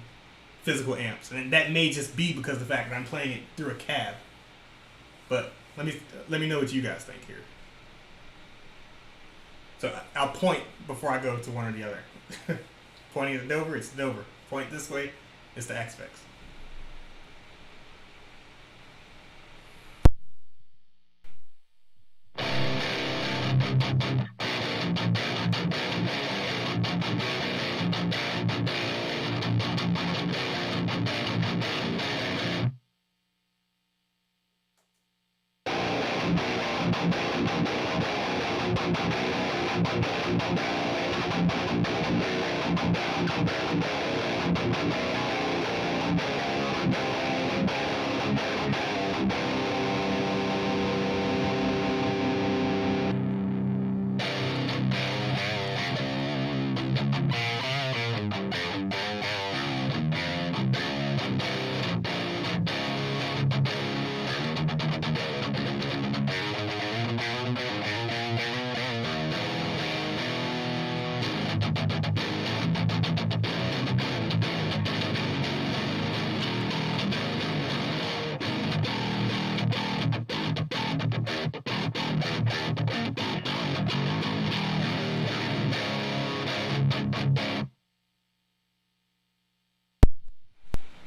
physical amps, and that may just be because of the fact that I'm playing it through a cab. But let me know what you guys think here. So I'll point before I go to one or the other. Pointing at Dover, it's Dover. Point this way, it's the Axe Effects.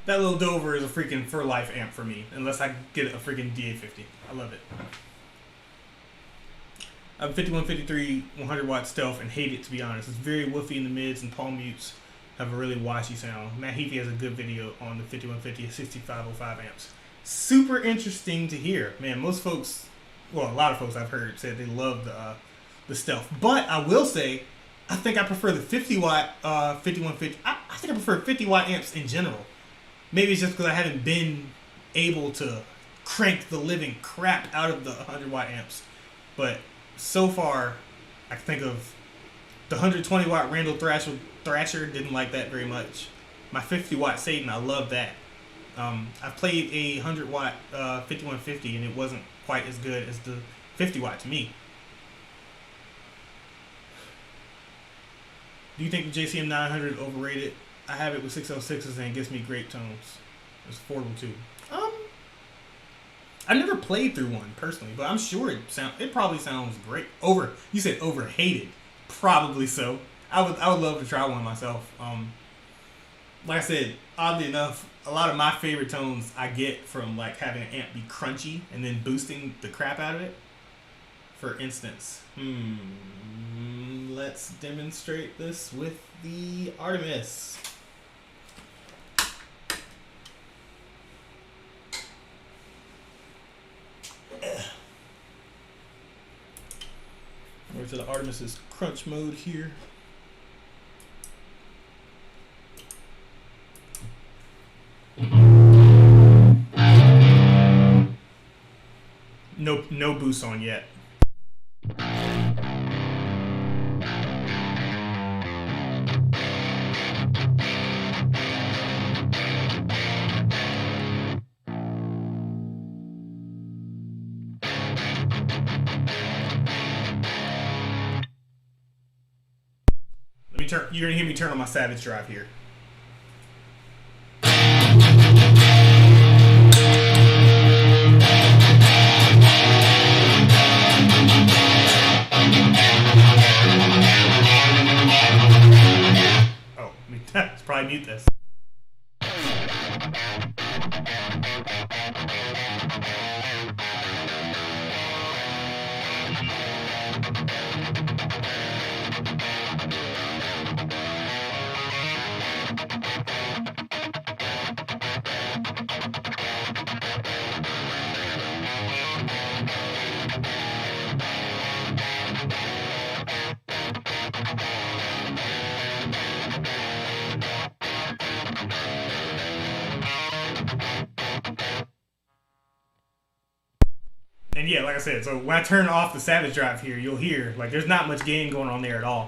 That little Dover is a freaking for life amp for me, unless I get a freaking DA50. I love it. I have a 5153 100 watt stealth and hate it, to be honest. It's very woofy in the mids, and palm mutes have a really washy sound. Matt Heafy has a good video on the 5150 6505 amps. Super interesting to hear. Man, most folks, well, a lot of folks I've heard said they love the stealth. But I will say, I think I prefer the 50 watt 5150. I think I prefer 50 watt amps in general. Maybe it's just because I haven't been able to crank the living crap out of the 100 watt amps. But so far, I can think of the 120 watt Randall Thrasher, didn't like that very much. My 50 watt Satan, I love that. I've played a 100 watt 5150, and it wasn't quite as good as the 50 watt to me. Do you think the JCM 900 overrated? I have it with 606s and it gives me great tones. It's affordable too. Um, I never played through one personally, but I'm sure it probably sounds great. You said overhated, probably so. I would love to try one myself. Like I said, oddly enough, a lot of my favorite tones I get from like having an amp be crunchy and then boosting the crap out of it. For instance, let's demonstrate this with the Artemis. Over to the Artemis's crunch mode here. No boost on yet. You're gonna hear me turn on my Savage Drive here. Oh, let's probably mute this. And yeah, like I said, so when I turn off the Savage Drive here, you'll hear like there's not much gain going on there at all.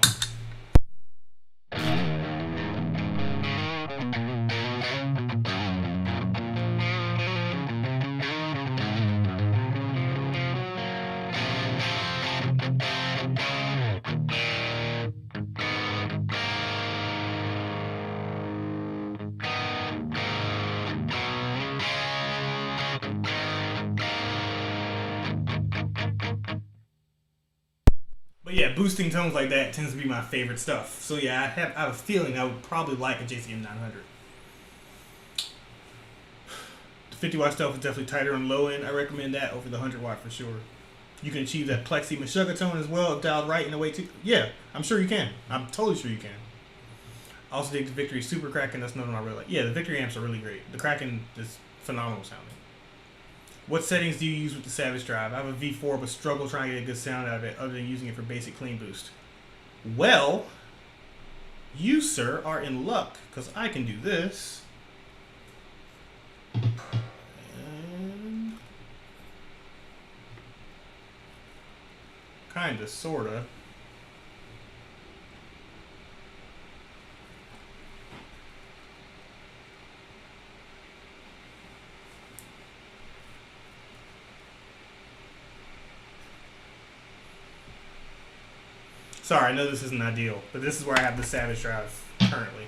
But yeah, boosting tones like that tends to be my favorite stuff. So yeah, I have a feeling I would probably like a JCM 900. The 50 watt stuff is definitely tighter on low end. I recommend that over the 100 watt for sure. You can achieve that plexi Meshuggah tone as well if dialed right in a way too. Yeah, I'm sure you can. I'm totally sure you can. I also dig the Victory Super Kraken. That's another one I really like. Yeah, the Victory amps are really great. The Kraken is phenomenal sounding. What settings do you use with the Savage Drive? I have a V4 but struggle trying to get a good sound out of it other than using it for basic clean boost. Well, you, sir, are in luck because I can do this. And kinda, sorta. Sorry, I know this isn't ideal, but this is where I have the Savage Drive currently.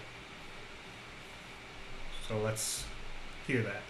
So let's hear that.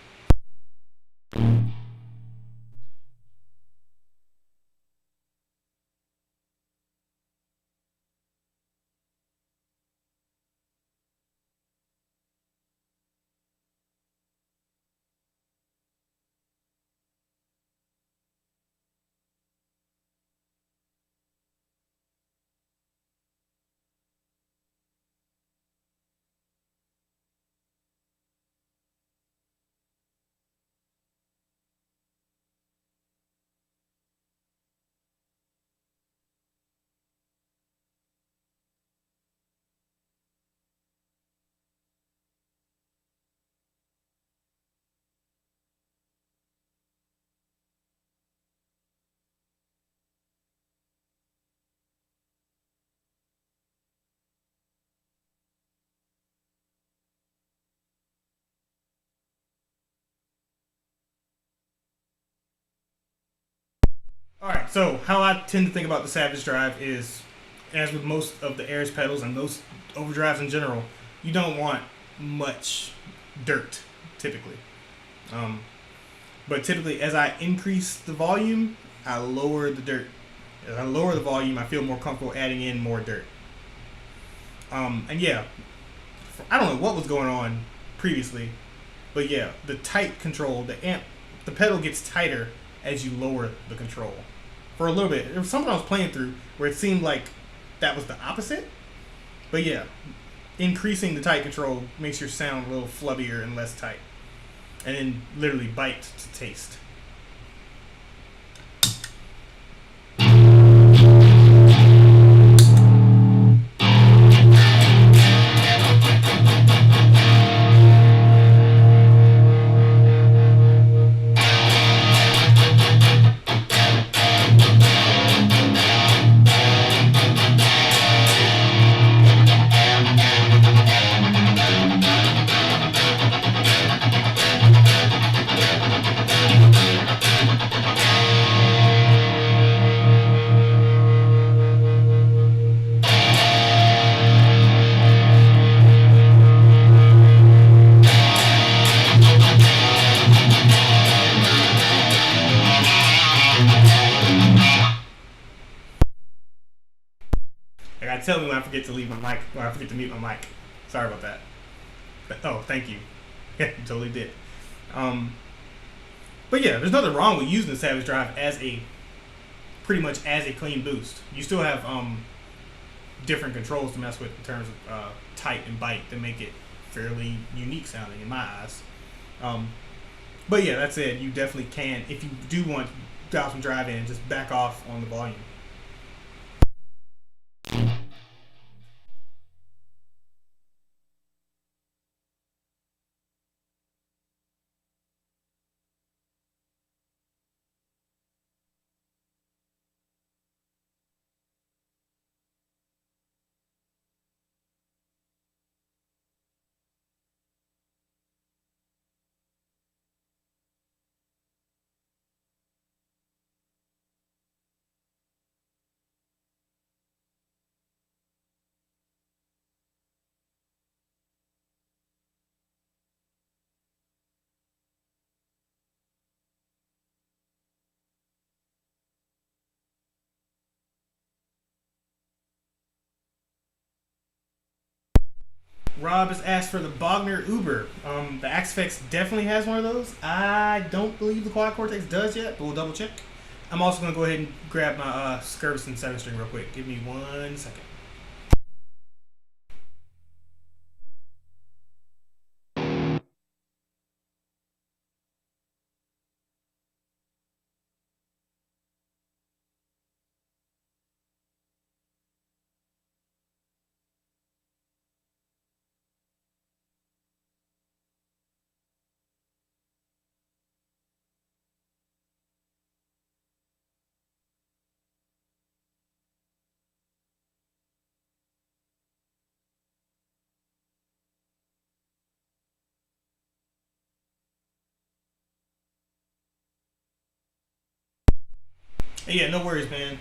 right, so how I tend to think about the Savage Drive is, as with most of the Airs pedals and most overdrives in general, you don't want much dirt, typically. Um, but typically, as I increase the volume, I lower the dirt. As I lower the volume, I feel more comfortable adding in more dirt. And yeah, I don't know what was going on previously, but yeah, the tight control, the pedal gets tighter as you lower the control. For a little bit, there was something I was playing through where it seemed like that was the opposite. But yeah, increasing the tight control makes your sound a little flubbier and less tight, and then literally bite to taste. Tell me when I forget to leave my mic, when I forget to mute my mic. Sorry about that. Oh, thank you. Yeah, you totally did. But yeah, there's nothing wrong with using the Savage Drive as pretty much as a clean boost. You still have different controls to mess with in terms of tight and bite that make it fairly unique sounding in my eyes. But yeah, that said, you definitely can, if you do want to dial some drive in, just back off on the volume. Rob has asked for the Bogner Uber. The Axfex definitely has one of those. I don't believe the Quad Cortex does yet, but we'll double check. I'm also going to go ahead and grab my Skirvison 7-string real quick. Give me 1 second. Yeah, no worries, man.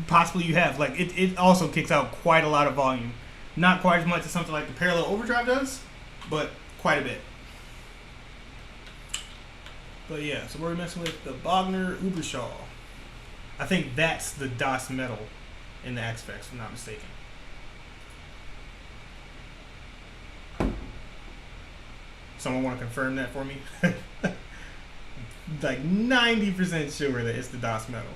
Possibly you have. Like, it also kicks out quite a lot of volume. Not quite as much as something like the Parallel Overdrive does, but quite a bit. But yeah, so we're messing with the Bogner Ubershaw. I think that's the Das Metal in the Axfex, if I'm not mistaken. Someone want to confirm that for me? Like 90% sure that it's the Das Metal.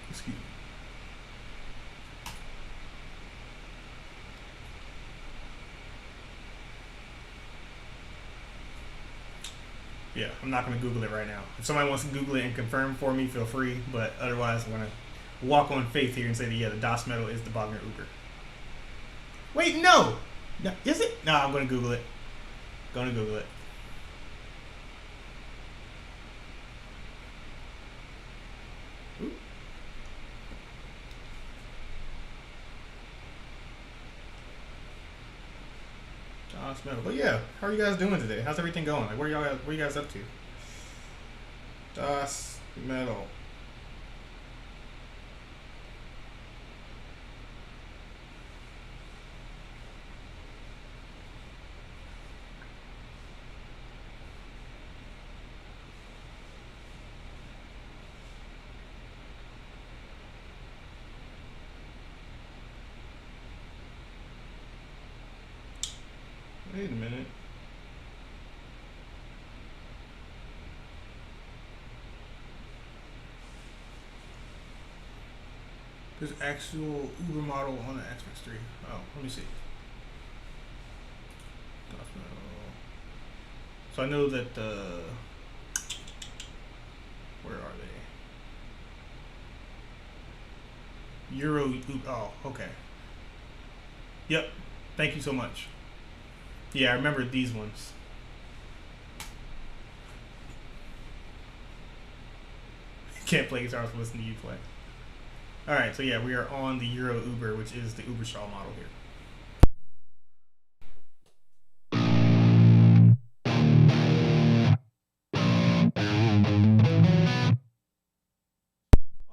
Excuse me. Yeah, I'm not going to Google it right now. If somebody wants to Google it and confirm for me, feel free. But otherwise, I'm going to walk on faith here and say that, yeah, the Das Metal is the Bogner Uber. Wait, no! No, is it? No, I'm going to Google it. Going to Google it. Ooh. Das Metal. But yeah, how are you guys doing today? How's everything going? Like, what are you guys up to? Das Metal. Wait a minute. There's actual Uber model on the Xbox 3. Oh, let me see. So I know that where are they? Euro. Oh, okay. Yep. Thank you so much. Yeah, I remember these ones. Can't play guitar so listen to you play. All right, so yeah, we are on the Euro Uber, which is the Uberstrahl model here.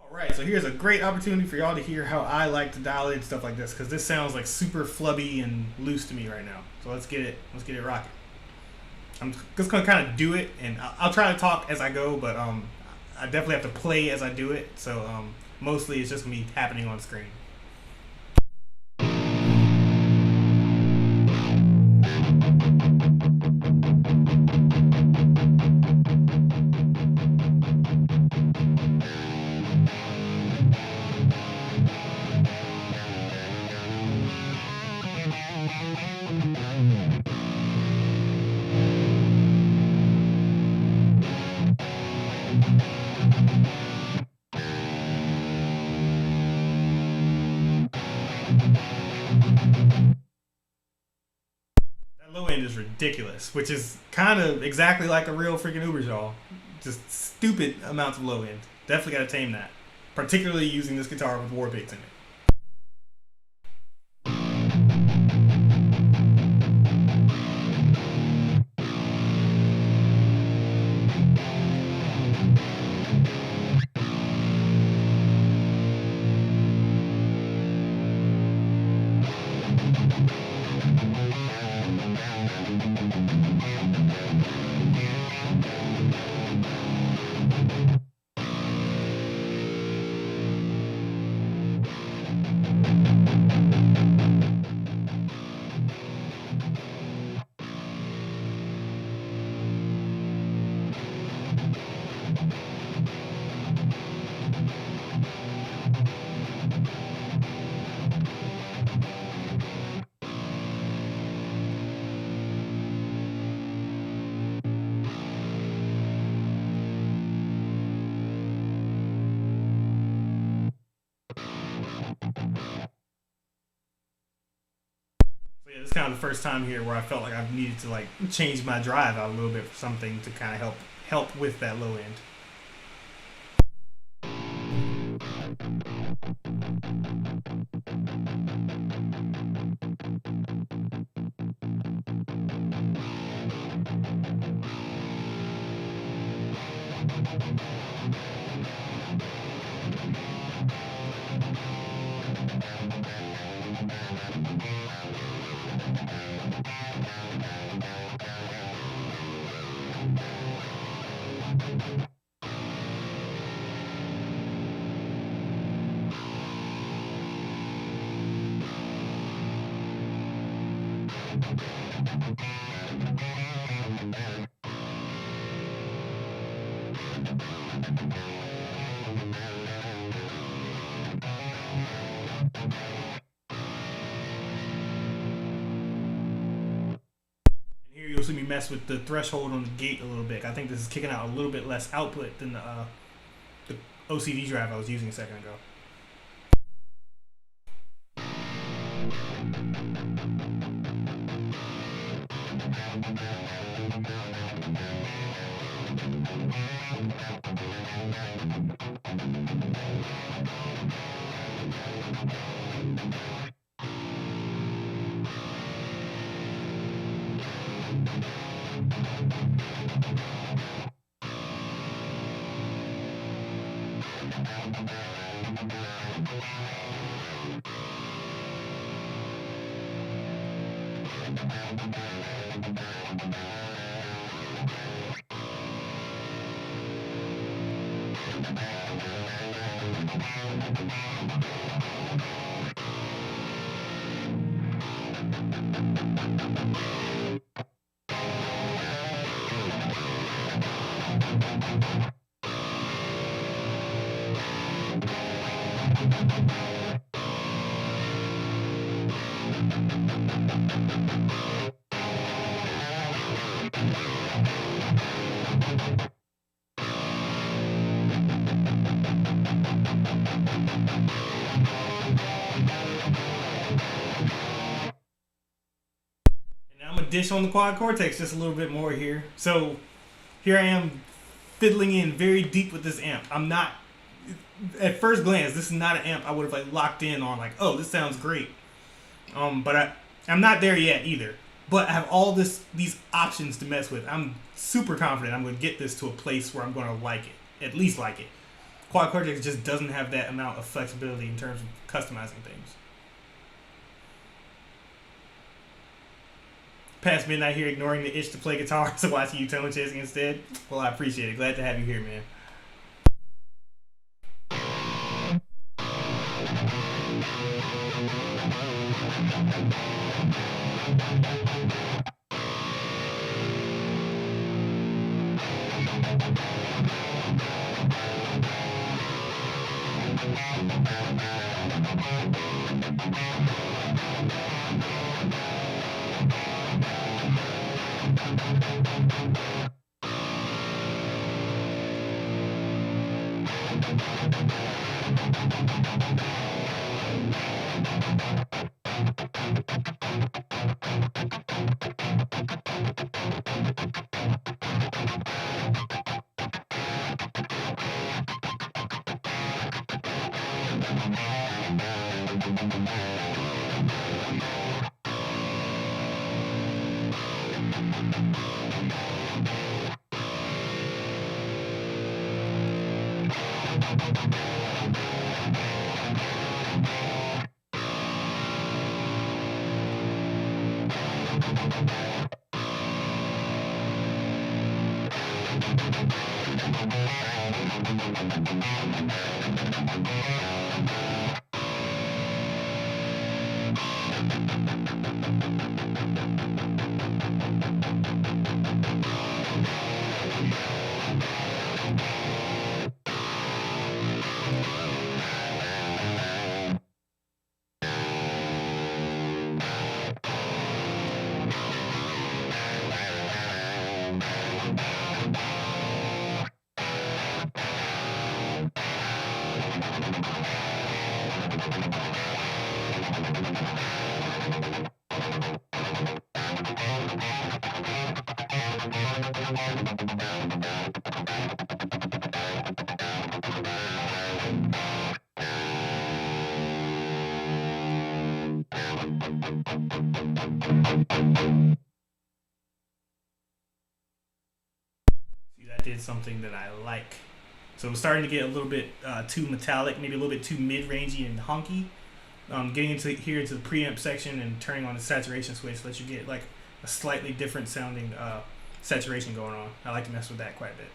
Alright, so here's a great opportunity for y'all to hear how I like to dial in stuff like this, because this sounds like super flubby and loose to me right now. So let's get it rocking. I'm just gonna kind of do it, and I'll try to talk as I go, but I definitely have to play as I do it. So mostly it's just gonna be happening on screen. That low end is ridiculous, which is kind of exactly like a real freaking Ubersaw. Just stupid amounts of low end. Definitely gotta tame that. Particularly using this guitar with war beats in it. So yeah, this is kind of the first time here where I felt like I've needed to like change my drive out a little bit for something to kind of help with that low end. Here you'll see me mess with the threshold on the gate a little bit. I think this is kicking out a little bit less output than the OCD drive I was using a second ago. Now I'm gonna dish on the quad cortex just a little bit more here. So here I am fiddling in very deep with this amp. I'm not, at first glance, this is not an amp I would have like locked in on, like, oh, this sounds great. I'm not there yet either. But I have all these options to mess with. I'm super confident I'm going to get this to a place where I'm going to like it, at least like it. Quad Cortex just doesn't have that amount of flexibility in terms of customizing things. Past midnight here, ignoring the itch to play guitar, so watching you tone chasing instead. Well, I appreciate it. Glad to have you here, man. See, that did something that I like. So it's starting to get a little bit too metallic, maybe a little bit too mid-rangey and honky. Getting into the preamp section and turning on the saturation switch lets you get like a slightly different sounding saturation going on. I like to mess with that quite a bit.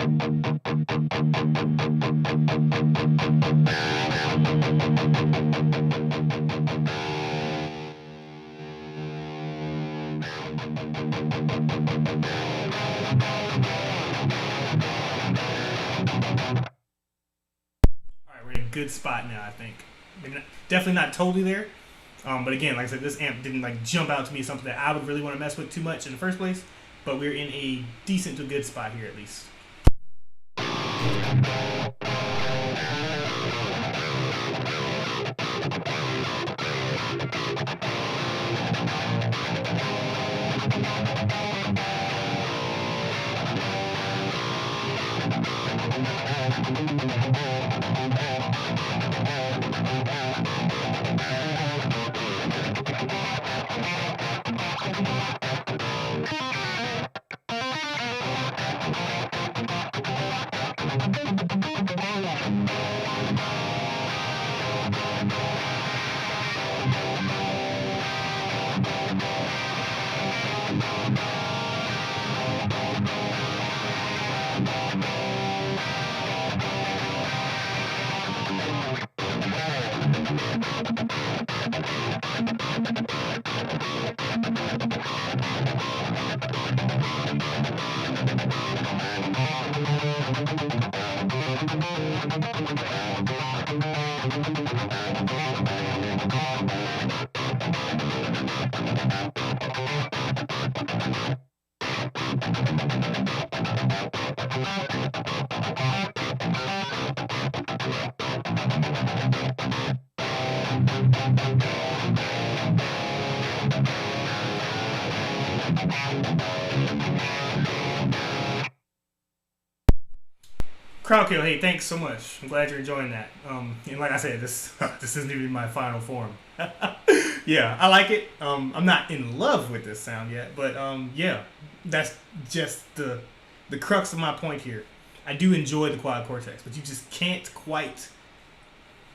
All right, we're in a good spot now, I think. Definitely not totally there. But again, like I said, this amp didn't like jump out to me as something that I would really want to mess with too much in the first place. But we're in a decent to good spot here at least. Crowd kill, hey, thanks so much. I'm glad you're enjoying that. And like I said, this this isn't even my final form. Yeah, I like it. I'm not in love with this sound yet, but yeah, that's just the crux of my point here. I do enjoy the quad cortex, but you just can't quite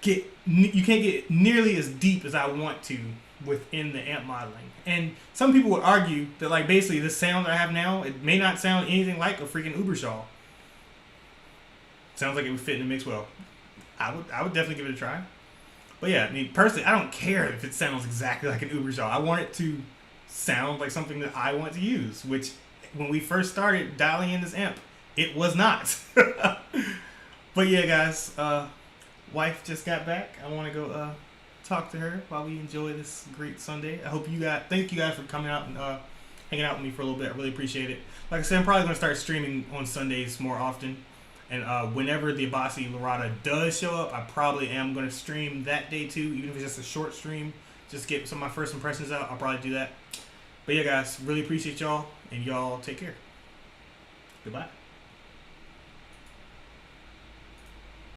get nearly as deep as I want to within the amp modeling. And some people would argue that like basically the sound I have now, it may not sound anything like a freaking Ubershaw. Sounds like it would fit in the mix well. I would definitely give it a try. But yeah, I mean, personally, I don't care if it sounds exactly like an Ubershaw. I want it to sound like something that I want to use, which when we first started dialing in this amp, it was not. But yeah, guys, wife just got back. I want to go talk to her while we enjoy this great Sunday. Thank you guys for coming out and hanging out with me for a little bit. I really appreciate it. Like I said, I'm probably going to start streaming on Sundays more often. And whenever the Abasi Lorata does show up, I probably am going to stream that day too, even if it's just a short stream. Just get some of my first impressions out. I'll probably do that. But yeah, guys, really appreciate y'all, and y'all take care. Goodbye.